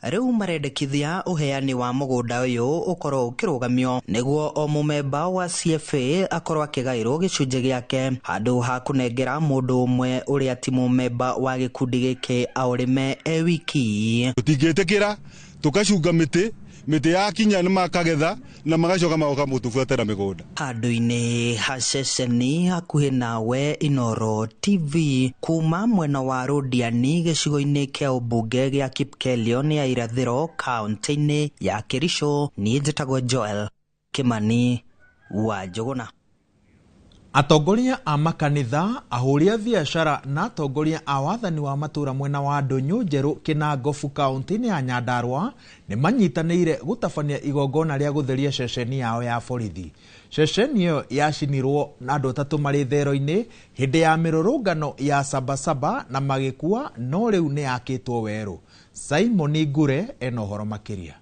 Rĩu marendekithia uheani wa mũgũnda ũyũ ũkorwo ũkĩrũgamio nĩguo o mũmemba wa CFA akorwo akĩgaĩrwo gĩcunjĩ gĩake handũ ha kũnengera mũndũ ũmwe ũrĩa ti mũmemba wa gĩkundi gĩkĩ aũrĩme wiki. Tũtingĩtĩkĩra tukacunga mĩtĩ yakinya nĩ makagetha na magacoka magoka mũtũbuatĩra mĩgũnda. Handũ-inĩ ha ceceni hakuhĩ nawe Inooro TV kuma mwena wa Rodiani gĩcigo-inĩ kĩa ũmbunge gĩa Kipkelion ya irathĩro kaunti-inĩ ya Kericho, niĩ njĩtagwo Joel Kimani wa Njũgũna. Atongoria a makanitha, ahũri a biacara na atongoria a wathani wa matura mwena wa Ndũnyũ Njerũ Kinangofu kaunti-inĩ ya Nyandarua nĩ manyitanĩire gũtabania igongona rĩa gũtheria ceceni yao ya borithi. Ceceni ĩyo yacinirwo na andũ atatũ marĩ thero-inĩ hĩndĩ ya mĩrũrũngano ya Sabasaba na magĩkua, no rĩu nĩ yakĩtwo werũ. Simon Ngure ena ũhoro makĩria.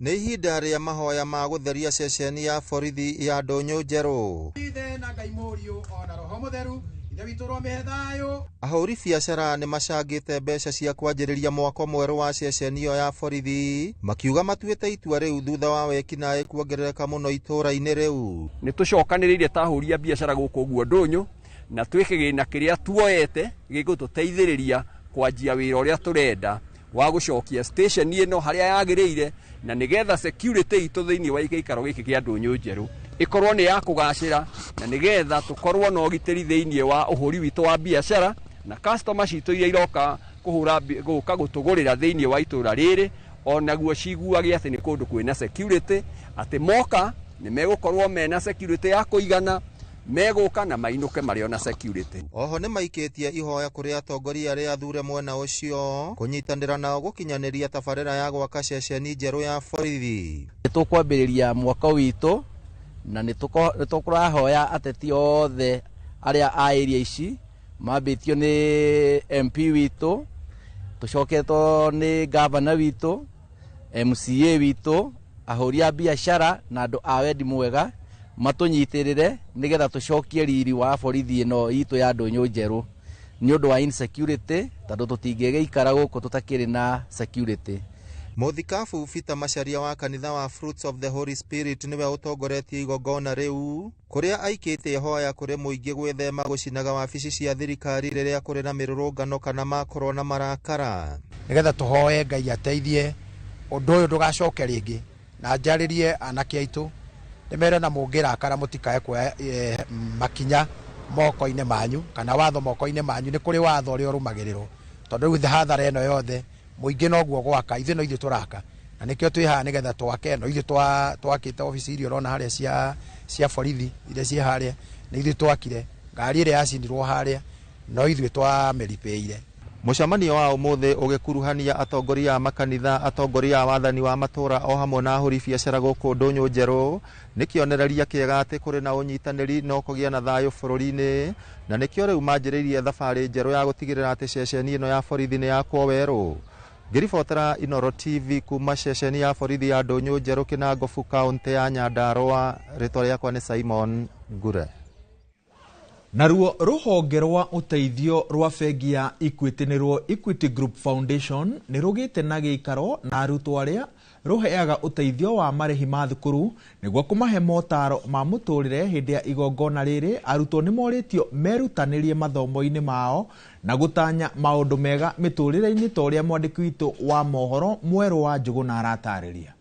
Nĩ ihinda rĩa mahoya ma gũtheria ceceni ya borithi ya Ndũnyũ Njerũ. Ahũri biacara nĩ macangĩte mbeca cia kwanjĩrĩria mwako mwerũ wa ceceni ĩyo ya borithi, makiuga matuĩte itua rĩu thutha wa wekinaĩ kuongerereka mũno itũũra-inĩ rĩu. Nĩ tũcokanĩrĩirie ta ahũri a biacara gũkũ ũguo Ndũnyũ na twĩkĩgĩna kĩrĩa tuoete gĩgũtũteithĩrĩria kwanjia wĩra ũrĩa tũrenda wa gũcokia station ĩno harĩa yagĩrĩire na nĩgetha security itũ thĩinĩ wa gĩikaro gĩkĩ kĩa Ndũnyũ Njerũ ikorwo nĩ ya kũgacĩra na nĩgetha tũkorwo na ũgitĩri thĩinĩ wa ũhũri witũ wa biacara na customer citũ iria iroka gũka gũtũgũrĩra thĩinĩ wa itũra rĩrĩ, onaguo ciguage atĩ nĩ kũndũ kwĩna security, atĩ moka nĩ megũkorwo mena security ya kũigana, megũka na mainũke marĩ ona security. Oho nĩ maikĩtie ihoya kũrĩ atongoria arĩa athure mwena ũcio kũnyitanĩra nao gũkinyanĩria tabarĩra ya gwaka ceceni njerũ ya borithi. Tũkwambĩrĩria mwaka witũ na nĩtũkũrahoya ateti othe arĩa a area ici mambĩtio nĩ MP witũ, tũcoketwo nĩ governor witũ, MCA witũ, ahũri a biacara na andũ a wendi mwega matũnyitĩrĩre nĩgetha tũcokie riri wa borithi ĩno itũ ya Ndũnyũ Njerũ nĩ ũndũ wa insecurity, tondũ tũtingĩgĩikara gũkũ tũtakĩrĩ na security. Mũthikabu Peter Macharia wa kanitha wa Fruits of the Holy Spirit nĩwe ũtongoretie igongona rĩu, kũrĩa aikĩte hoya kũrĩ mũingĩ gwĩthema gũcinaga wabici cia thirikari rĩrĩa kũrĩ na mĩrũrũngano kana makorwo na marakara. Nĩgetha tũhoe Ngai ateithie ũndũ ũyũ ndũgacoke rĩngĩ, na njarĩrie anake aitũ nĩmere na mũngĩrakara mũtikae kuoya makinya moko-inĩ manyu kana watho moko-inĩ manyu. Nĩ kũrĩ watho ũrĩa ũrũmagĩrĩrwo, tondũ rĩu hathara ĩno yothe mũingĩ noguo gwaka, ithuĩ no ithuĩ tũraka, na nĩkĩo twĩ haha nĩgetha twake. No ithuĩ twakĩte obici iria ũrona harĩa cia borithi iria ciĩ harĩa, na ithuĩ twakire ngari ĩrĩa yacinirwo harĩa, no ithuĩ twamĩripĩire. Mũcemanio wa ũmũthĩ ũgĩkuruhania atongoria a makanitha, atongoria a wathani wa matũra o hamwe na ahũri biacara gũkũ Ndũnyũ Njerũ, nĩ kĩonereria kĩega atĩ kũrĩ na ũnyitanĩri no kũgĩa na thayũ bũrũri-inĩ, na nĩkĩo rĩu manjĩrĩirie thabarĩ njerũ ya gũtigĩrĩra atĩ ceceni ĩno ya borithi nĩ yakwo werũ. Ngĩribotera Inooro TV kuma ceceni ya borithi ya Ndũnyũ Njerũ Kinangofu kaunti ya Nyandarua, rĩtwa rĩakwa nĩ Simon Ngure. Naruo rũhonge rwa ũteithio rwa bengi ya Equity nĩruo Equity Group Foundation nĩ rũgĩte na gĩikaro na arutwo arĩa rũheaga ũteithio wa marĩhi ma thukuru nĩguo kũmahe motaro ma mũtũrĩre hĩndĩ ya igongona rĩrĩ. Arutwo nĩ morĩtio merutanĩrie mathomo-inĩ mao na gũtanya maũndũ mega mĩtũrĩre-inĩ ta ũrĩa mwandĩki witũ wa mohoro Mwerũ wa Njũgũna aratarĩria.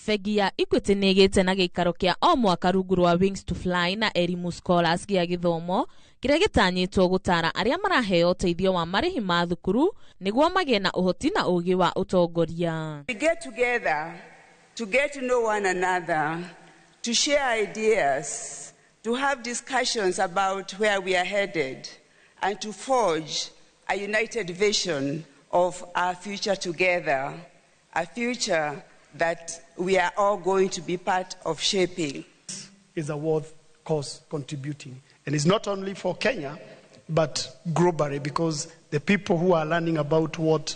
Bengi ya Equity nĩ ĩgĩte na gĩikaro kĩa o mwaka rungu rwa Wings to Fly na Elimu Scholars gĩa gĩthomo kĩrĩa gĩtanyĩtwo gũtara arĩa maraheo ũteithio wa marĩhi ma thukuru nĩguo magĩe na ũhoti na ũũgĩ wa ũtongoria. We get together to get to know one another, to share ideas, to have discussions about where we are headed and to forge a united vision of our future together, a future that we are all going to be part of shaping. Is a worth cause contributing. And it's not only for Kenya, but globally, because the people who are learning about what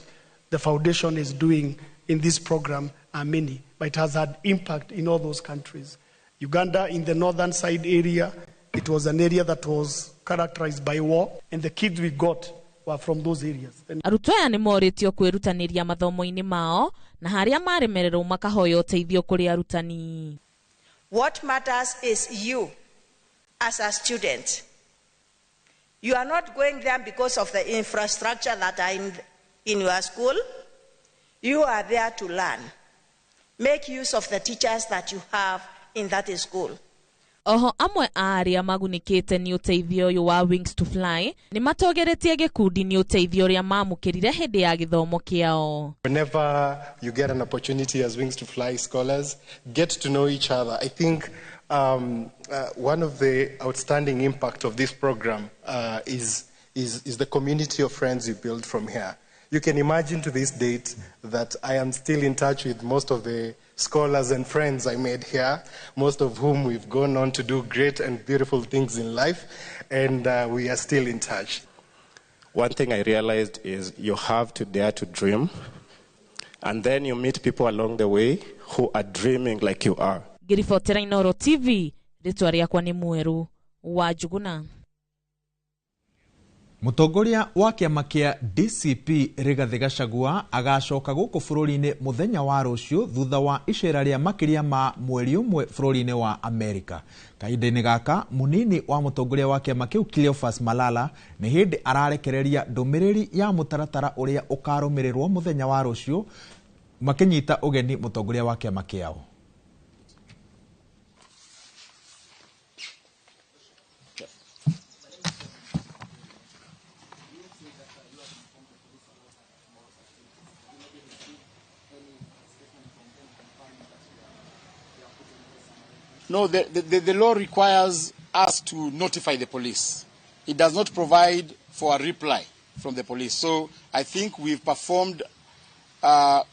the foundation is doing in this program are many, but it has had impact in all those countries. Uganda, in the northern side area, it was an area that was characterized by war, and the kids we got were from those areas. Arutwo aya nĩ morĩtio kwĩrutanĩria mathomo-inĩ mao na harĩa maremererwo makahoya ũteithio kũrĩ arutani. What matters is you as a student. You are not going there because of the infrastructure that are in your school. You are there to learn. Make use of the teachers that you have in that school. Oho amwe aria magunikite ni uteithio uyu wa Wings to Fly ni matogeretie gikundi ni uteithio ria mamukirire hindi ya githomo kiao. Whenever you get an opportunity as Wings to Fly scholars, get to know each other. I think one of the outstanding impact of this program is the community of friends you build from here. You can imagine to this date that I am still in touch with most of the scholars and friends I made here, most of whom we've gone on to do great and beautiful things in life, and we are still in touch. One thing I realized is you have to dare to dream, and then you meet people along the way who are dreaming like you are. Girifotera Inoro TV, ritwa riakwa ni Mweru wa Njuguna. Mutongoria wa kiama kia DCP Rigathi Gachagua agacoka guku bururi-ini muthenya wa rucio thutha wa icera ria makiria ma mweri umwe bururi-ini wa Amerika. Kahinda-ini gaka munini wa mutongoria wa kiama kiu Cleophas Malala ni hindi ararekereria ndumiriri ya mutaratara uria ukarumirirwo muthenya wa rucio makinyita ugeni mutongoria wa kiama kiao. No, the law requires us to notify the police. It does not provide for a reply from the police. So I think we've performed our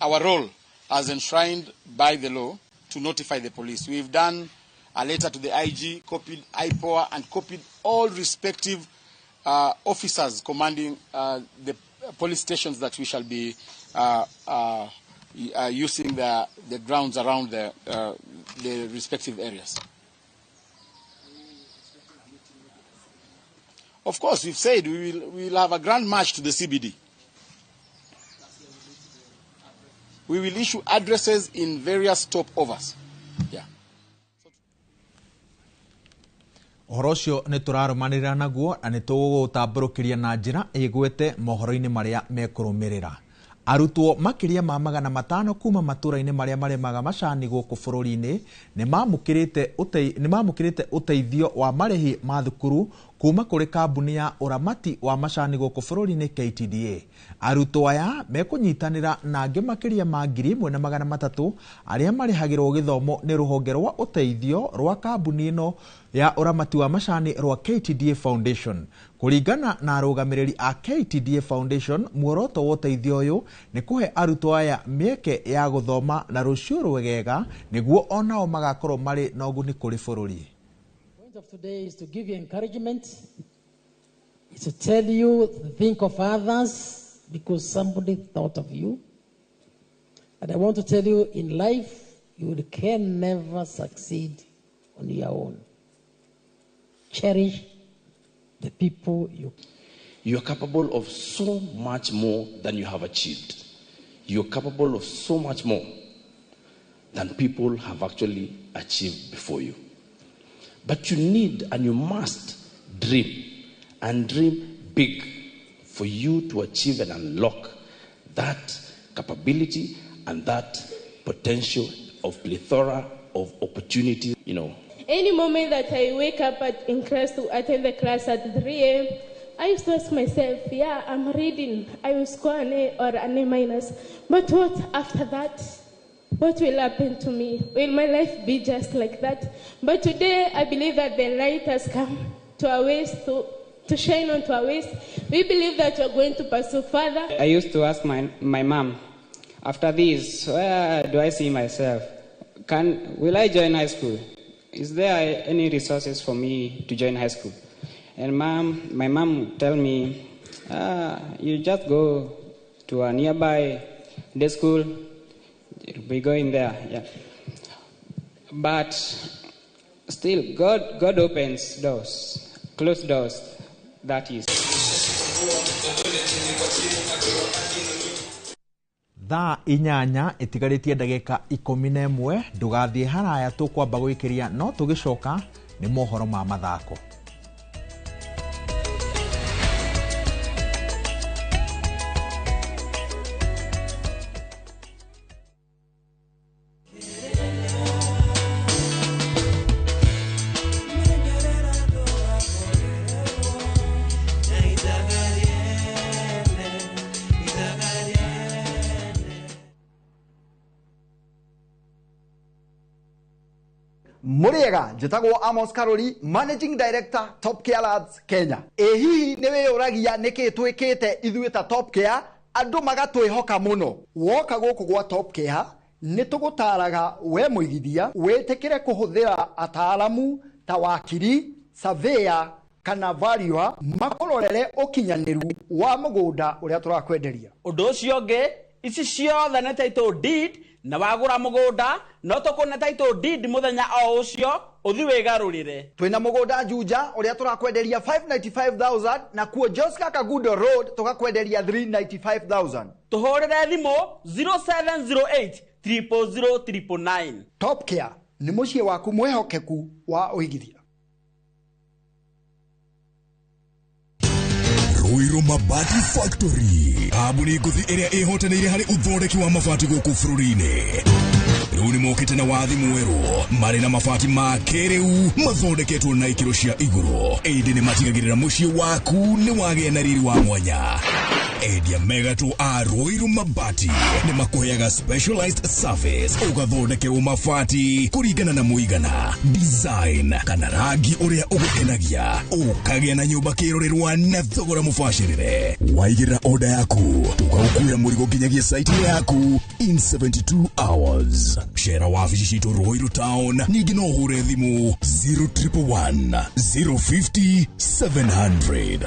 role as enshrined by the law to notify the police. We've done a letter to the IG, copied IPOA, and copied all respective officers commanding the police stations that we shall be using the grounds around the respective areas. Of course, we've said we will have a grand march to the CBD. We will issue addresses in various stopovers. Yeah. Orocio ni turarumanirira naguo na ni tugutamburukiria na njira igwete mohoro-ini maria mekurumirira. Arutwo makiria ma 500 kuma matura-ini maria maremaga macani guku bururi-ini ni mamukirite uteithio wa marihi ma thukuru kuma kuri kambuni ya uramati wa macani guku bururi-ini KTDA. Arutwo aya mekunyitanira na angi makiria ma 1,300 aria marihagirwo githomo ni ruhonge rwa uteithio rwa kambuni ino ya uramati wa macani rwa KTDA Foundation. Kuringana na arugamiriri a KTDA Foundation, muoroto wa uteithio uyu ni kuhe arutwo aya mieke ya guthoma na rucio rwegega niguo onao magakorwo mari na uguni kuri bururi. The point of today is to give you encouragement. It's to tell you to think of others because somebody thought of you. And I want to tell you, in life, you can never succeed on your own. Cherish the people you are capable of so much more than you have achieved. You are capable of so much more than people have actually achieved before you. But you need and you must dream, and dream big for you to achieve and unlock that capability and that potential of plethora of opportunities, Any moment that I wake up in class to attend the class at 3 a.m., I used to ask myself, I'm reading, I will score an A or an A minus. But what after that? What will happen to me? Will my life be just like that? But today, I believe that the light has come to our ways, to shine onto our ways. We believe that we're going to pursue further. I used to ask my mom, after this, where do I see myself? Will I join high school? Is there any resources for me to join high school? And my mom tell me, you just go to a nearby day school, you'll be going there. Yeah. But still, God opens doors, closed doors, that is. Thaa 8 itigaritie ndagika 11 ndugathie haraya tukwamba gwikiria no tugicoka ni mohoro ma mathako. Muriega njitagwo Amos Karori, Managing Director Top Care Lads Kenya. Hihi niwe yuragia niki twikite ithuĩ ta Top Care andu magatwihoka muno. Woka guku gwa Top Care nitugutaraga we muigithia wetekire kuhuthira ataalamu ta wakiri, surveyor kana valuer makororere ukinyaniru wa mugunda uria turakwenderia. Undu ucio ngi ici ciothe na title deed na wagura mugunda no tukuna title deed muthenya o ucio uthi wigarurire. Twina mugunda Juja uria turakwenderia 595,000 na kuo Joska Kagudo Road tukakwenderia 395,000. Tuhurire thimu 0708 0000999. Top Care ni mucie waku mwehokeku wa uigithia. Ruiru Mabati Factory, kambuni nguthi iria ihotanĩire harĩ uthondeki wa mabati gũkũ bũrũri-inĩ. Rĩu nĩ mokĩte na wathi mwerũ marĩ na mabati ma kĩrĩu mathondeketwo na ikĩro cia igũrũ. Ĩndĩ nĩ matigagĩrĩra mũciĩ waku nĩ wagĩa na riri wa mwanya. Endia megatũ a Ruiru Mabati nĩ makũheaga specialized service ũgathondekerwo mabati kũringana na mũigana, design kana rangi ũrĩa ũgũkenagia, ũkagĩa na nyũmba kĩrorerwa na thogora mũbacĩrĩre. Waigĩrĩra order yaku tũgagũkuĩra mũrigo nginyagia site yaku in 72 hours. Cera wabici citũ Ruiru Town, ningĩ no ũhũre thimũ 0111 050 700.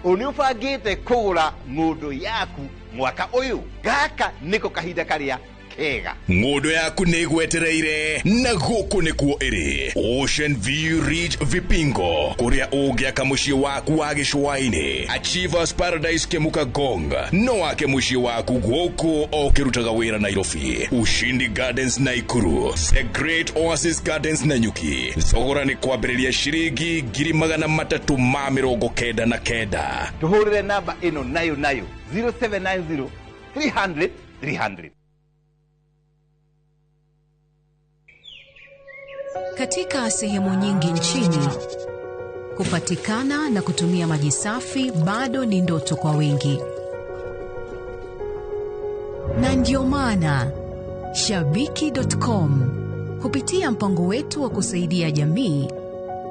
Unifagite kugura ngundo yaku mwaka uyu, gaka niko kahinda karia kega. Ngundo yaku nĩ gwetereire na gũkũ nĩkuo ĩrĩ Ocean View Ridge Vipingo, kũrĩa ũngĩaka mũciĩ waku wa gĩcũa-inĩ. Achievers Paradise Kemuka Gong no wake mũciĩ waku gũkũ o kĩrutaga wĩra Nairobi. Ushindi Gardens Naikuru, The Great Oasis Gardens Nanyuki. Thogora nĩ kwambĩrĩria ciringi 399. Tuhurire namba ino nayo 0790 300 300. Katika sehemu nyingi nchini, kupatikana na kutumia maji safi bado ni ndoto kwa wengi. Na ndio maana Shabiki.com kupitia mpango wetu wa kusaidia jamii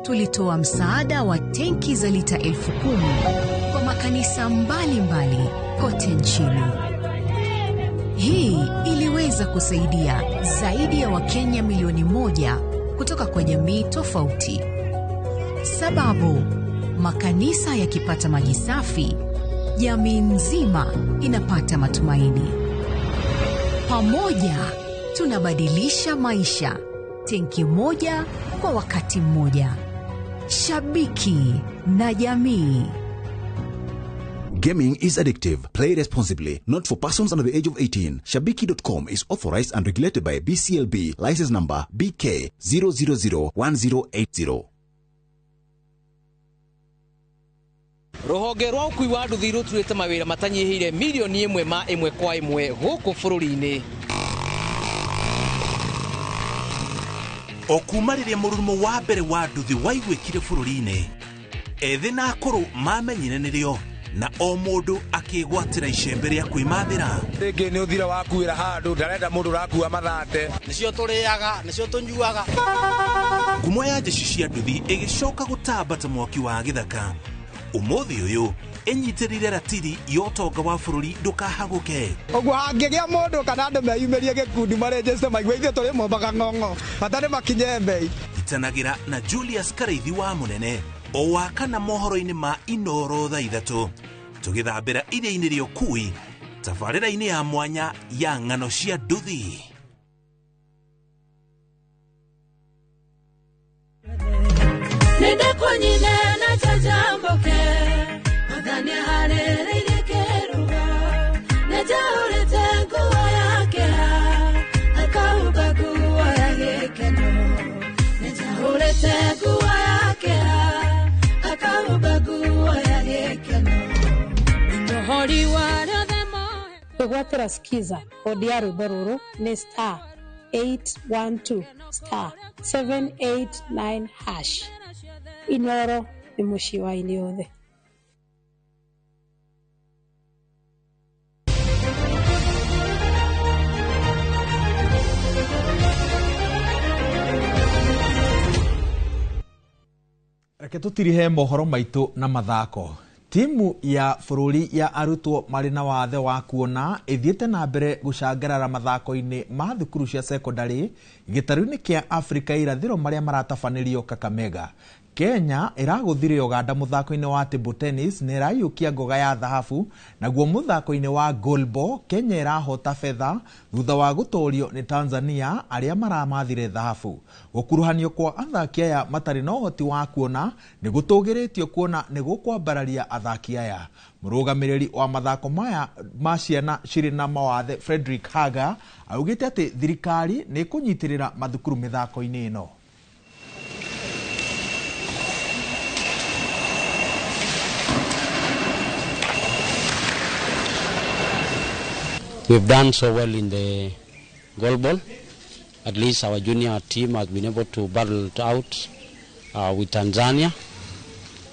tulitoa msaada wa tenki za lita 10,000 kwa makanisa mbalimbali kote nchini. Hii iliweza kusaidia zaidi ya Wakenya milioni 1 kutoka kwa jamii tofauti. Sababu makanisa yakipata maji safi, jamii nzima inapata matumaini. Pamoja tunabadilisha maisha, tenki moja kwa wakati mmoja. Shabiki na jamii. Gaming is addictive. Play responsibly. Not for persons under the age of 18. Shabiki.com is authorized and regulated by BCLB. License number BK 0001080. Ruhonge rwa ukui wa nduthi ruturite mawira matanyihire milioni 1 kwa 1 guku bururi-ini. Okumarire murumo wa mbere wa nduthi waigwikire bururi-ini. Ethi na akuru mamenyire nirio na o mundu akigwatira icembe ria kwimathira. Ringi ni uthira wakuira handu ndarenda mundu rakua mathate. Nicio turiaga, nicio tunyuaga. Ngumo ya jeshi cia nduthi igicoka gutambata mwaki wa githaka. Umuthi uyu enyitirire ratiri yotonga wa bururi ndukahaguke. Ogwo hangigia mundu kana andu meyumirie gikundi marejeste maigwithie turi mombaga ng'ong'o batari makinye mbei. Itanagira na Julius Kareithi wa Munene o wakana mohoro-ini ma Inoro thaa 3 tugithambira iria-ini ria Ukui tabarĩra-ini ya mwanya ya ng'ano cia nduthi. Nenda konyine na chajamboke Madhani harere keruga Nejaurete nguwa yake Akauga nguwa ya gekeno Nejaurete nguwa yake Akauga nguwa ya gekeno Ndohori waradhemo Kugwatira skiza kodi ya rwĩmbo rũrũ nĩ star 812 star 789 hash. Inoro ni mushi wa ini yothe. Reke tutirihe mohoro maitu na mathako. Timu ya bururi ya arutwo mari na wathe wa kuona ithiete na mbere gucangarara mathako-ini ma thukuru cia secondary gitaru-ini kia Africa irathiro maria maratabanirio Kakamega. Kenya iraguthire Uganda muthako-ini wa table tennis na irayukia ngoga ya thahabu, naguo muthako-ini wa goalball Kenya irahota fedha thutha wa gutorio ni Tanzania aria maramathire thahabu. Gukuruhanio kwa athaki aya matari na uhoti wa kuona ni gutugiritio kuona ni gukwambararia athaki aya. Murugamiriri wa mathako maya ma ciana ciri na mawathe Frederick Haga augite ati thirikari ni kunyitirira mathukuru mithako-ini ino. We've done so well in the goalball. At least our junior team has been able to battle it out with Tanzania.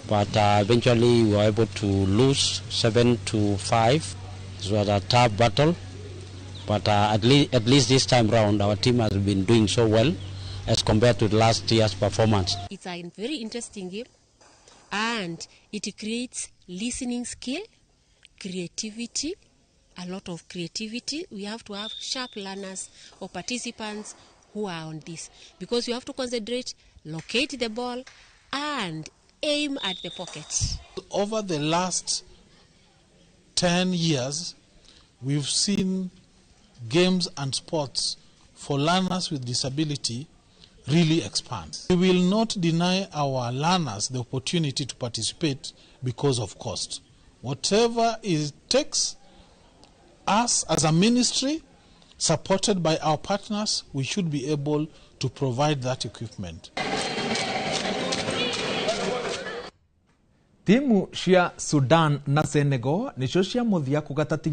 But eventually we were able to lose 7-5. It was a tough battle. But at least this time round our team has been doing so well as compared to last year's performance. It's a very interesting game and it creates listening skill, creativity, a lot of creativity. We have to have sharp learners or participants who are on this because you have to concentrate, locate the ball and aim at the pocket. Over the last 10 years, we've seen games and sports for learners with disability really expand. We will not deny our learners the opportunity to participate because of cost. Whatever it takes, us as a ministry, supported by our partners, we should be able to provide that equipment. Timu cia Sudan na Senegal nicio cia muthia kugatati